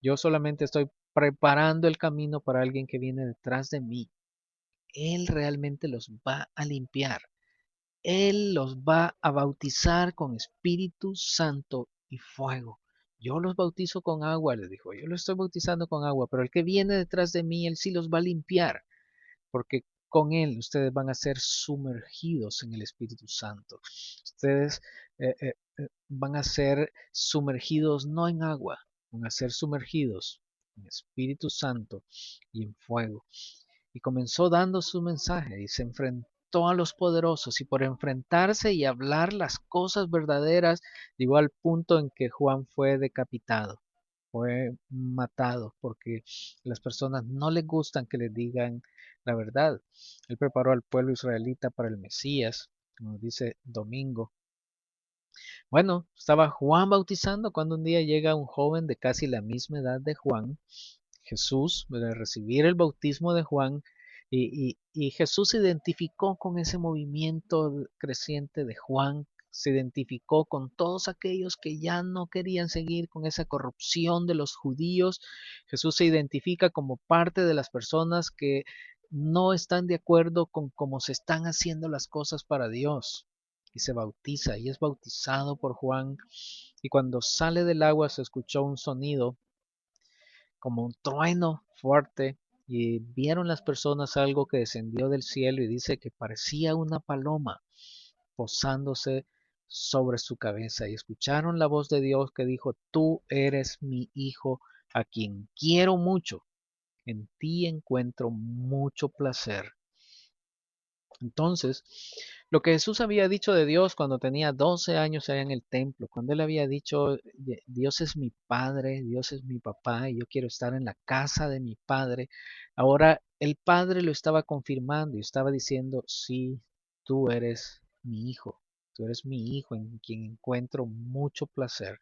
Yo solamente estoy preparando el camino para alguien que viene detrás de mí. Él realmente los va a limpiar. Él los va a bautizar con Espíritu Santo y fuego. Yo los bautizo con agua, les dijo. Yo los estoy bautizando con agua, pero el que viene detrás de mí, él sí los va a limpiar, porque con Él ustedes van a ser sumergidos en el Espíritu Santo. Ustedes van a ser sumergidos no en agua, van a ser sumergidos en Espíritu Santo y en fuego. Y comenzó dando su mensaje y se enfrentó a los poderosos y por enfrentarse y hablar las cosas verdaderas, llegó al punto en que Juan fue decapitado, fue matado, porque las personas no les gustan que les digan la verdad. Él preparó al pueblo israelita para el Mesías, como dice Domingo. Bueno, estaba Juan bautizando cuando un día llega un joven de casi la misma edad de Juan, Jesús, de recibir el bautismo de Juan, y Jesús se identificó con ese movimiento creciente de Juan, se identificó con todos aquellos que ya no querían seguir con esa corrupción de los judíos. Jesús se identifica como parte de las personas que no están de acuerdo con cómo se están haciendo las cosas para Dios. Y se bautiza y es bautizado por Juan. Y cuando sale del agua se escuchó un sonido como un trueno fuerte y vieron las personas algo que descendió del cielo y dice que parecía una paloma posándose sobre su cabeza y escucharon la voz de Dios que dijo, tú eres mi hijo a quien quiero mucho, en ti encuentro mucho placer. Entonces, lo que Jesús había dicho de Dios cuando tenía 12 años allá en el templo, cuando él había dicho, Dios es mi padre, Dios es mi papá y yo quiero estar en la casa de mi padre, ahora el padre lo estaba confirmando y estaba diciendo, sí, tú eres mi hijo, tú eres mi hijo en quien encuentro mucho placer.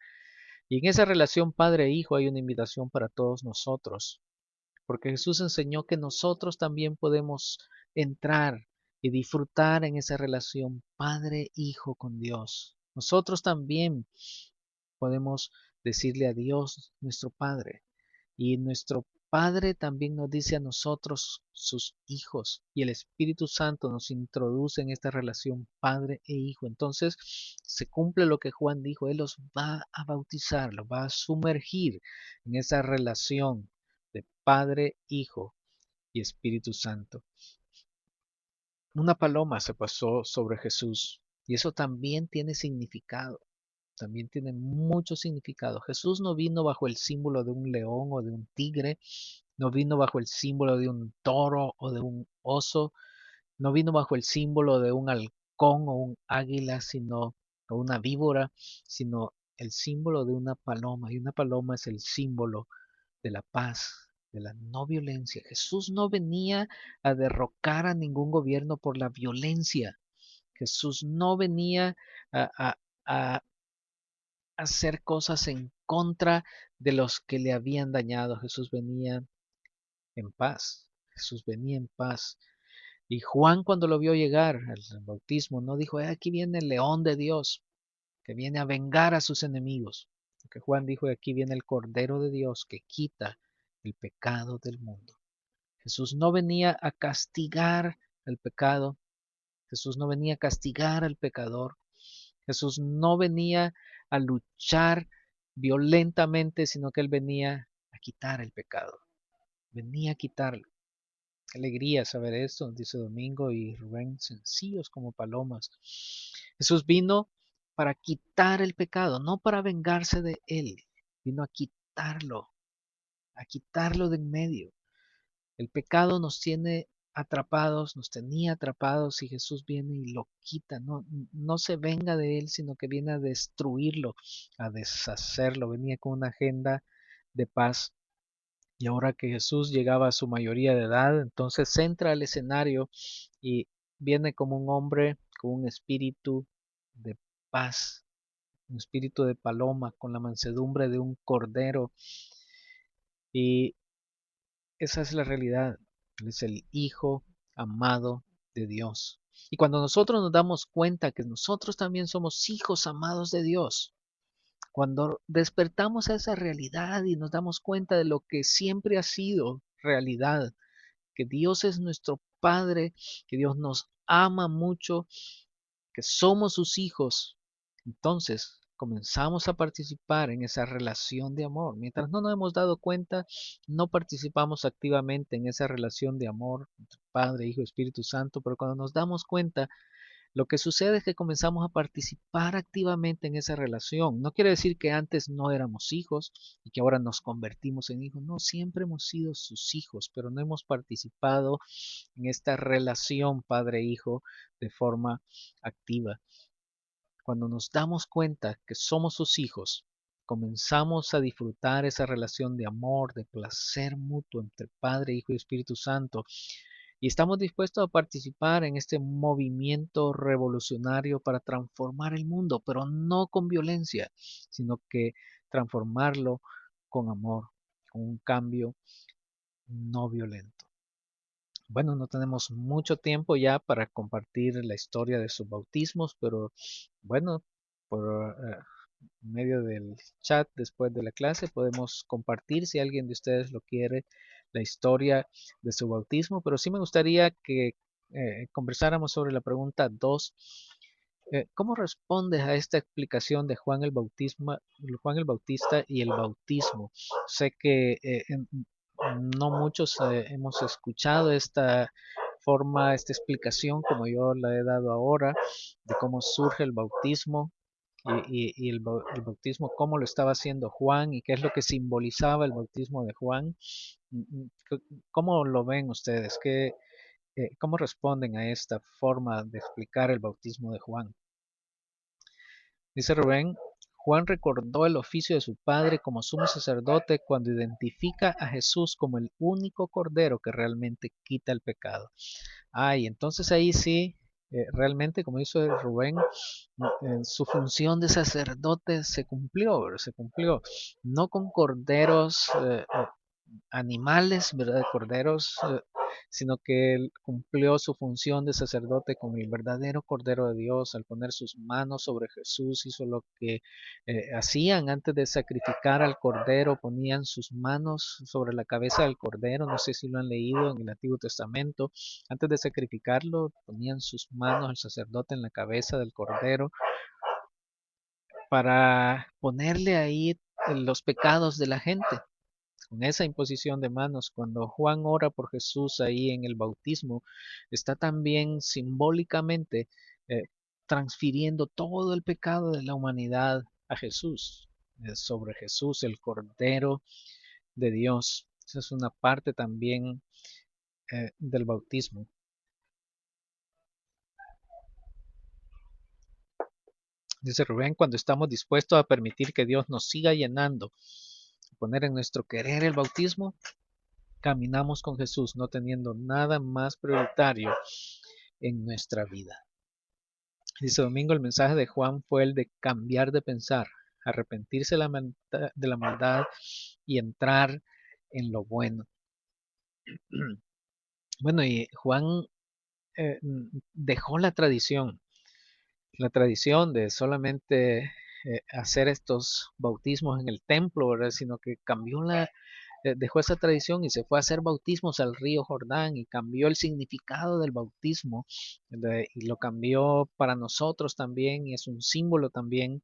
Y en esa relación padre-hijo hay una invitación para todos nosotros porque Jesús enseñó que nosotros también podemos entrar y disfrutar en esa relación padre-hijo con Dios. Nosotros también podemos decirle a Dios nuestro Padre y nuestro Padre también nos dice a nosotros, sus hijos, y el Espíritu Santo nos introduce en esta relación padre e hijo. Entonces se cumple lo que Juan dijo, Él los va a bautizar, los va a sumergir en esa relación de Padre, Hijo y Espíritu Santo. Una paloma se pasó sobre Jesús y eso también tiene significado, también tiene mucho significado. Jesús no vino bajo el símbolo de un león o de un tigre, no vino bajo el símbolo de un toro o de un oso, no vino bajo el símbolo de un halcón o un águila, sino o una víbora, sino el símbolo de una paloma y una paloma es el símbolo de la paz, de la no violencia. Jesús no venía a derrocar a ningún gobierno por la violencia. Jesús no venía a, a, hacer cosas en contra de los que le habían dañado. Jesús venía en paz. Jesús venía en paz. Y Juan cuando lo vio llegar al bautismo, no dijo: aquí viene el león de Dios, que viene a vengar a sus enemigos. Porque Juan dijo: aquí viene el Cordero de Dios que quita el pecado del mundo. Jesús no venía a castigar el pecado. Jesús no venía a castigar al pecador. Jesús no venía a luchar violentamente, sino que Él venía a quitar el pecado. Venía a quitarlo. Qué alegría saber esto, dice Domingo y Rubén, sencillos como palomas. Jesús vino para quitar el pecado, no para vengarse de él. Vino a quitarlo de en medio. El pecado nos tiene atrapados, nos tenía atrapados y Jesús viene y lo quita. No, no se venga de él, sino que viene a destruirlo, a deshacerlo. Venía con una agenda de paz. Y ahora que Jesús llegaba a su mayoría de edad, entonces entra al escenario y viene como un hombre con un espíritu de paz, un espíritu de paloma, con la mansedumbre de un cordero. Y esa es la realidad. Él es el Hijo amado de Dios. Y cuando nosotros nos damos cuenta que nosotros también somos hijos amados de Dios, cuando despertamos a esa realidad y nos damos cuenta de lo que siempre ha sido realidad, que Dios es nuestro Padre, que Dios nos ama mucho, que somos sus hijos, entonces comenzamos a participar en esa relación de amor. Mientras no nos hemos dado cuenta, no participamos activamente en esa relación de amor entre Padre, Hijo, Espíritu Santo, pero cuando nos damos cuenta, lo que sucede es que comenzamos a participar activamente en esa relación. No quiere decir que antes no éramos hijos y que ahora nos convertimos en hijos. No, siempre hemos sido sus hijos, pero no hemos participado en esta relación padre-hijo de forma activa. Cuando nos damos cuenta que somos sus hijos, comenzamos a disfrutar esa relación de amor, de placer mutuo entre Padre, Hijo y Espíritu Santo. Y estamos dispuestos a participar en este movimiento revolucionario para transformar el mundo, pero no con violencia, sino que transformarlo con amor, con un cambio no violento. Bueno, no tenemos mucho tiempo ya para compartir la historia de sus bautismos, pero bueno, por medio del chat después de la clase podemos compartir, si alguien de ustedes lo quiere, la historia de su bautismo, pero sí me gustaría que conversáramos sobre la pregunta 2. ¿Cómo respondes a esta explicación de Juan el Bautista y el bautismo? Sé que no muchos hemos escuchado esta forma, esta explicación como yo la he dado ahora, de cómo surge el bautismo y el bautismo, cómo lo estaba haciendo Juan y qué es lo que simbolizaba el bautismo de Juan. ¿Cómo lo ven ustedes? ¿Cómo responden a esta forma de explicar el bautismo de Juan? Dice Rubén: Juan recordó el oficio de su padre como sumo sacerdote cuando identifica a Jesús como el único cordero que realmente quita el pecado. Y entonces ahí sí, realmente, como dice Rubén, su función de sacerdote se cumplió, ¿verdad? Se cumplió. No con corderos animales, ¿verdad? Corderos, sino que él cumplió su función de sacerdote con el verdadero Cordero de Dios al poner sus manos sobre Jesús. Hizo lo que hacían antes de sacrificar al Cordero, ponían sus manos sobre la cabeza del Cordero. No sé si lo han leído en el Antiguo Testamento. Antes de sacrificarlo, ponían sus manos el sacerdote en la cabeza del Cordero para ponerle ahí los pecados de la gente. Con esa imposición de manos, cuando Juan ora por Jesús ahí en el bautismo, está también simbólicamente eh, transfiriendo todo el pecado de la humanidad a Jesús, sobre Jesús, el Cordero de Dios. Esa es una parte también del bautismo. Dice Rubén: cuando estamos dispuestos a permitir que Dios nos siga llenando, poner en nuestro querer el bautismo, caminamos con Jesús, no teniendo nada más prioritario en nuestra vida. Dice Domingo: el mensaje de Juan fue el de cambiar de pensar. arrepentirse de la maldad y entrar en lo bueno. Bueno, y Juan dejó la tradición de solamente hacer estos bautismos en el templo, ¿verdad? Sino que dejó esa tradición y se fue a hacer bautismos al río Jordán y cambió el significado del bautismo, ¿verdad? Y lo cambió para nosotros también y es un símbolo también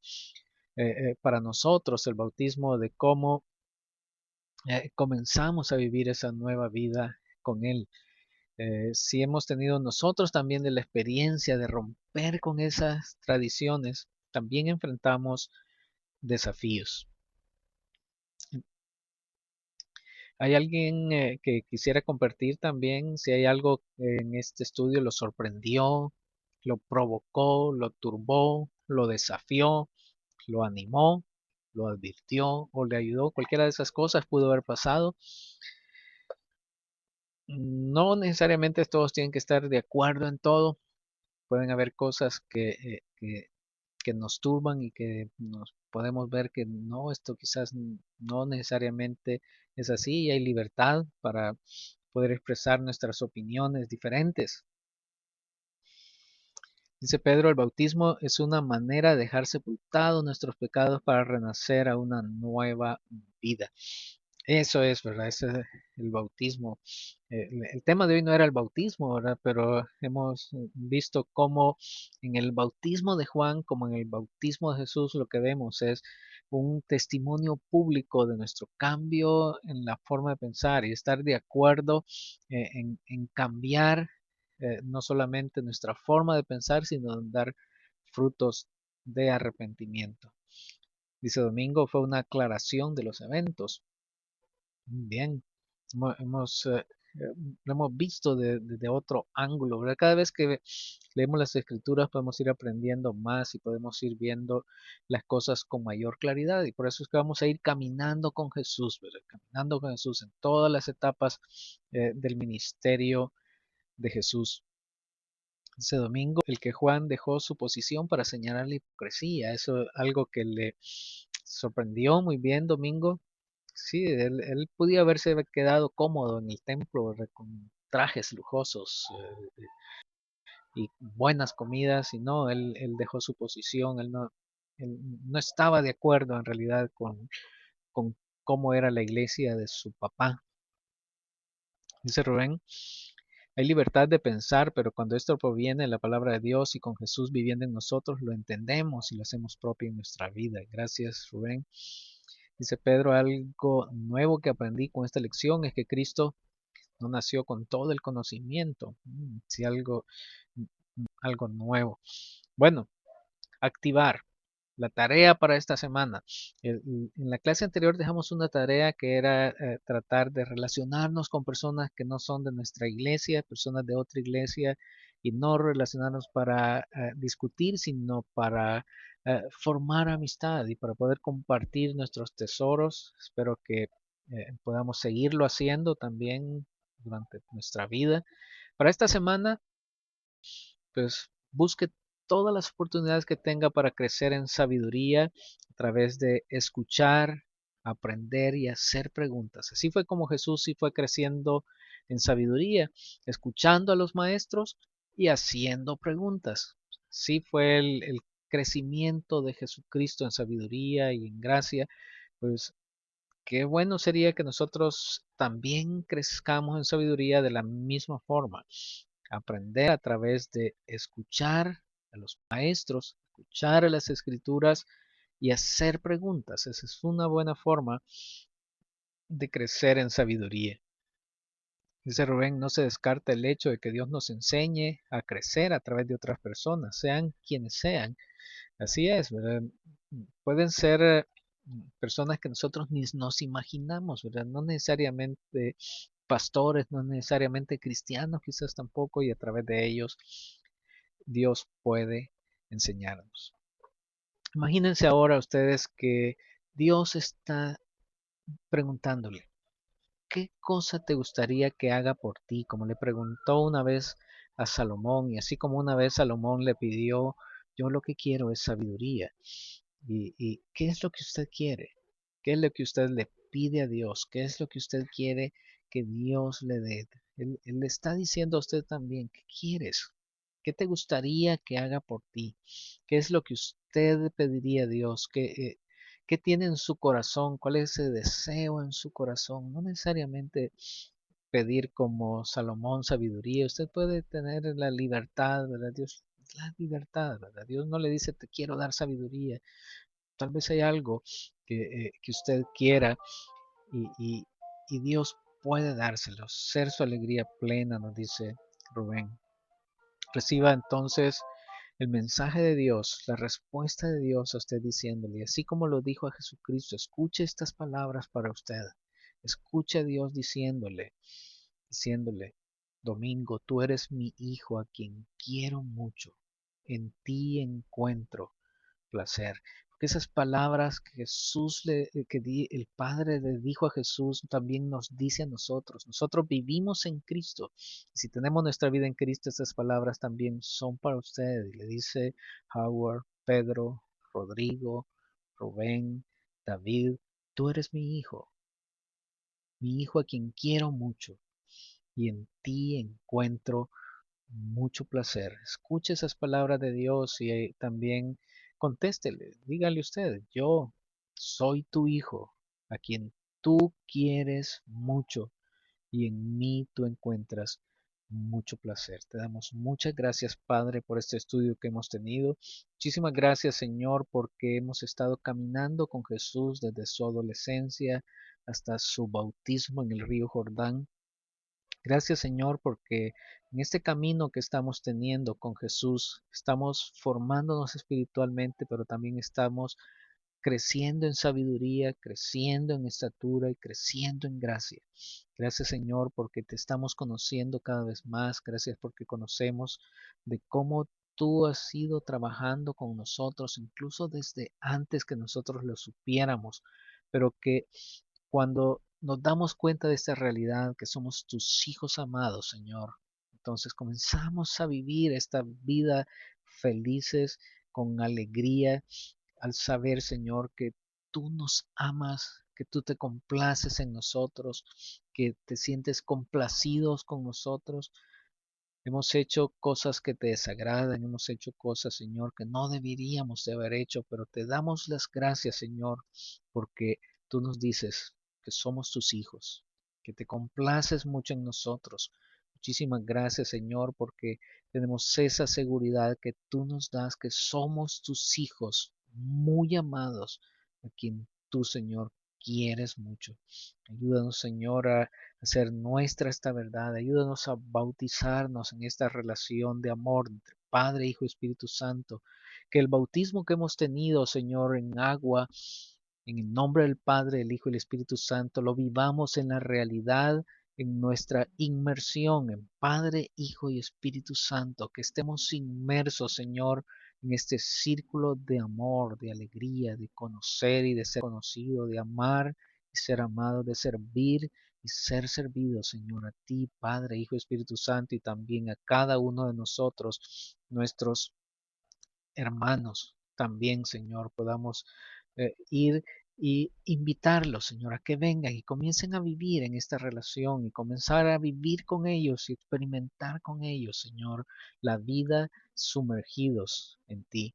para nosotros el bautismo de cómo comenzamos a vivir esa nueva vida con Él. Si hemos tenido nosotros también de la experiencia de romper con esas tradiciones, también enfrentamos desafíos. ¿Hay alguien que quisiera compartir también si hay algo en este estudio lo sorprendió, lo provocó, lo turbó, lo desafió, lo animó, lo advirtió o le ayudó? Cualquiera de esas cosas pudo haber pasado. No necesariamente todos tienen que estar de acuerdo en todo. Pueden haber cosas que nos turban y que nos podemos ver que no, esto quizás no necesariamente es así y hay libertad para poder expresar nuestras opiniones diferentes. Dice Pedro, el bautismo es una manera de dejar sepultados nuestros pecados para renacer a una nueva vida. Eso es, ¿verdad? Ese es el bautismo. El tema de hoy no era el bautismo, ¿verdad? Pero hemos visto cómo en el bautismo de Juan, como en el bautismo de Jesús, lo que vemos es un testimonio público de nuestro cambio en la forma de pensar y estar de acuerdo en cambiar no solamente nuestra forma de pensar, sino en dar frutos de arrepentimiento. Dice Domingo, fue una aclaración de los eventos. Bien, hemos, lo hemos visto desde otro ángulo, ¿verdad? Cada vez que leemos las escrituras podemos ir aprendiendo más y podemos ir viendo las cosas con mayor claridad y por eso es que vamos a ir caminando con Jesús, ¿verdad? Caminando con Jesús en todas las etapas del ministerio de Jesús. Ese domingo, el que Juan dejó su posición para señalar la hipocresía, eso es algo que le sorprendió muy bien Domingo. Sí, él podía haberse quedado cómodo en el templo, con trajes lujosos y buenas comidas, y no, él dejó su posición, él no estaba de acuerdo en realidad con cómo era la iglesia de su papá. Dice Rubén, hay libertad de pensar, pero cuando esto proviene de la palabra de Dios y con Jesús viviendo en nosotros, lo entendemos y lo hacemos propio en nuestra vida. Gracias, Rubén. Dice Pedro, algo nuevo que aprendí con esta lección es que Cristo no nació con todo el conocimiento. Sí, algo nuevo. Bueno, activar la tarea para esta semana. En la clase anterior dejamos una tarea que era tratar de relacionarnos con personas que no son de nuestra iglesia, personas de otra iglesia, y no relacionarnos para discutir, sino para formar amistad y para poder compartir nuestros tesoros. Espero que podamos seguirlo haciendo también durante nuestra vida. Para esta semana, pues busque todas las oportunidades que tenga para crecer en sabiduría a través de escuchar, aprender y hacer preguntas. Así fue como Jesús sí fue creciendo en sabiduría, escuchando a los maestros y haciendo preguntas. Sí fue el crecimiento de Jesucristo en sabiduría y en gracia, pues qué bueno sería que nosotros también crezcamos en sabiduría de la misma forma. Aprender a través de escuchar a los maestros, escuchar a las escrituras y hacer preguntas. Esa es una buena forma de crecer en sabiduría. Dice Rubén, no se descarta el hecho de que Dios nos enseñe a crecer a través de otras personas, sean quienes sean. Así es, ¿verdad? Pueden ser personas que nosotros ni nos imaginamos, ¿verdad? No necesariamente pastores, no necesariamente cristianos, quizás tampoco, y a través de ellos Dios puede enseñarnos. Imagínense ahora ustedes que Dios está preguntándole, ¿qué cosa te gustaría que haga por ti? Como le preguntó una vez a Salomón, y así como una vez Salomón le pidió, yo lo que quiero es sabiduría. y qué es lo que usted quiere, qué es lo que usted le pide a Dios, qué es lo que usted quiere que Dios le dé. Él le está diciendo a usted también, ¿qué quieres? ¿Qué te gustaría que haga por ti? ¿Qué es lo que usted pediría a Dios? ¿Qué tiene en su corazón? ¿Cuál es ese deseo en su corazón? No necesariamente pedir como Salomón sabiduría. Usted puede tener la libertad, ¿verdad? Dios, la libertad, ¿verdad? Dios no le dice te quiero dar sabiduría. Tal vez hay algo que usted quiera y, y, y Dios puede dárselo. Ser su alegría plena, nos dice Rubén. Reciba entonces el mensaje de Dios, la respuesta de Dios a usted diciéndole, así como lo dijo a Jesucristo, escuche estas palabras para usted. Escuche a Dios diciéndole, Domingo, tú eres mi hijo a quien quiero mucho. En ti encuentro placer. Porque esas palabras que el Padre le dijo a Jesús también nos dice a nosotros. Nosotros vivimos en Cristo. Y si tenemos nuestra vida en Cristo, estas palabras también son para ustedes. Y le dice Howard, Pedro, Rodrigo, Rubén, David, tú eres mi hijo a quien quiero mucho. Y en ti encuentro mucho placer. Escuche esas palabras de Dios y también contéstele, dígale usted, yo soy tu hijo, a quien tú quieres mucho y en mí tú encuentras mucho placer. Te damos muchas gracias, Padre, por este estudio que hemos tenido. Muchísimas gracias, Señor, porque hemos estado caminando con Jesús desde su adolescencia hasta su bautismo en el río Jordán. Gracias, Señor, porque en este camino que estamos teniendo con Jesús, estamos formándonos espiritualmente, pero también estamos creciendo en sabiduría, creciendo en estatura y creciendo en gracia. Gracias, Señor, porque te estamos conociendo cada vez más. Gracias porque conocemos de cómo tú has ido trabajando con nosotros, incluso desde antes que nosotros lo supiéramos, pero que cuando nos damos cuenta de esta realidad, que somos tus hijos amados, Señor, entonces comenzamos a vivir esta vida felices, con alegría, al saber, Señor, que tú nos amas, que tú te complaces en nosotros, que te sientes complacidos con nosotros. Hemos hecho cosas que te desagradan, hemos hecho cosas, Señor, que no deberíamos de haber hecho, pero te damos las gracias, Señor, porque tú nos dices que somos tus hijos, que te complaces mucho en nosotros. Muchísimas gracias, Señor, porque tenemos esa seguridad que tú nos das, que somos tus hijos muy amados, a quien tú, Señor, quieres mucho. Ayúdanos, Señor, a hacer nuestra esta verdad. Ayúdanos a bautizarnos en esta relación de amor entre Padre, Hijo y Espíritu Santo. Que el bautismo que hemos tenido, Señor, en agua, en el nombre del Padre, el Hijo y el Espíritu Santo, lo vivamos en la realidad, en nuestra inmersión en Padre, Hijo y Espíritu Santo. Que estemos inmersos, Señor, en este círculo de amor, de alegría, de conocer y de ser conocido, de amar y ser amado, de servir y ser servido, Señor, a ti, Padre, Hijo, Espíritu Santo, y también a cada uno de nosotros, nuestros hermanos, también, Señor, podamos ir y invitarlos, Señor, a que vengan y comiencen a vivir en esta relación y comenzar a vivir con ellos y experimentar con ellos, Señor, la vida sumergidos en ti.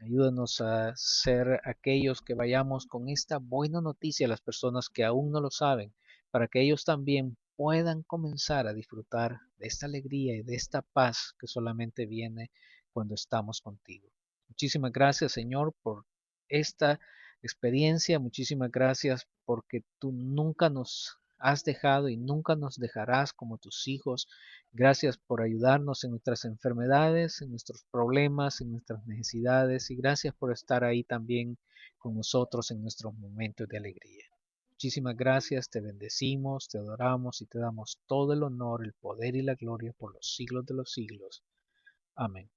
Ayúdanos a ser aquellos que vayamos con esta buena noticia a las personas que aún no lo saben, para que ellos también puedan comenzar a disfrutar de esta alegría y de esta paz que solamente viene cuando estamos contigo. Muchísimas gracias, Señor, por esta experiencia. Muchísimas gracias porque tú nunca nos has dejado y nunca nos dejarás como tus hijos. Gracias por ayudarnos en nuestras enfermedades, en nuestros problemas, en nuestras necesidades y gracias por estar ahí también con nosotros en nuestros momentos de alegría. Muchísimas gracias, te bendecimos, te adoramos y te damos todo el honor, el poder y la gloria por los siglos de los siglos. Amén.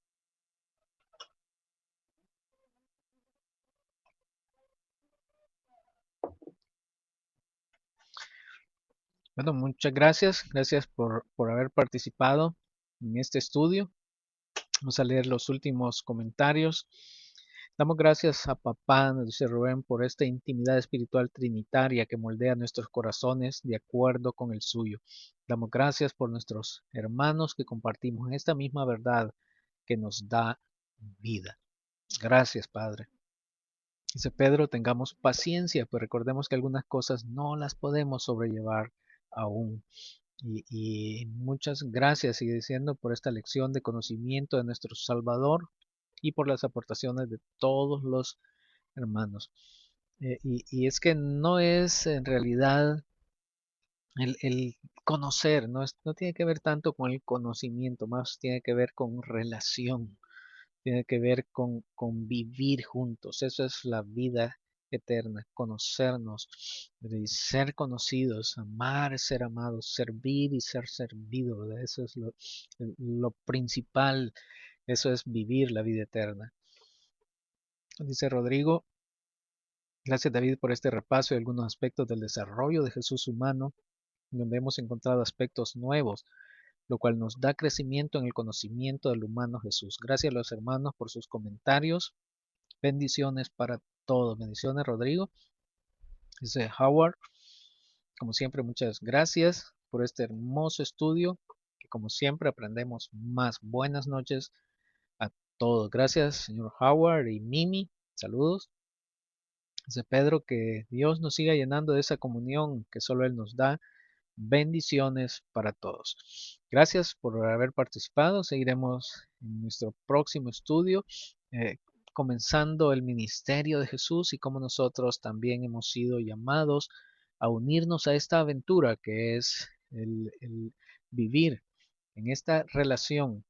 Bueno, muchas gracias. Gracias por haber participado en este estudio. Vamos a leer los últimos comentarios. Damos gracias a papá, nos dice Rubén, por esta intimidad espiritual trinitaria que moldea nuestros corazones de acuerdo con el suyo. Damos gracias por nuestros hermanos que compartimos esta misma verdad que nos da vida. Gracias, Padre. Dice Pedro, tengamos paciencia, pues recordemos que algunas cosas no las podemos sobrellevar aún. Y muchas gracias, sigue diciendo, por esta lección de conocimiento de nuestro Salvador y por las aportaciones de todos los hermanos. Y es que no es en realidad el conocer, no tiene que ver tanto con el conocimiento, más tiene que ver con relación, tiene que ver con vivir juntos. Eso es la vida eterna, conocernos, y ser conocidos, amar, ser amados, servir y ser servido, ¿verdad? Eso es lo principal, eso es vivir la vida eterna. Dice Rodrigo, gracias David por este repaso de algunos aspectos del desarrollo de Jesús humano, donde hemos encontrado aspectos nuevos, lo cual nos da crecimiento en el conocimiento del humano Jesús. Gracias a los hermanos por sus comentarios. Bendiciones para todos. Bendiciones, Rodrigo. Dice Howard. Como siempre, muchas gracias por este hermoso estudio, que como siempre aprendemos más. Buenas noches a todos. Gracias, señor Howard y Mimi. Saludos. Dice Pedro, que Dios nos siga llenando de esa comunión que solo Él nos da. Bendiciones para todos. Gracias por haber participado. Seguiremos en nuestro próximo estudio, eh, comenzando el ministerio de Jesús y cómo nosotros también hemos sido llamados a unirnos a esta aventura que es el vivir en esta relación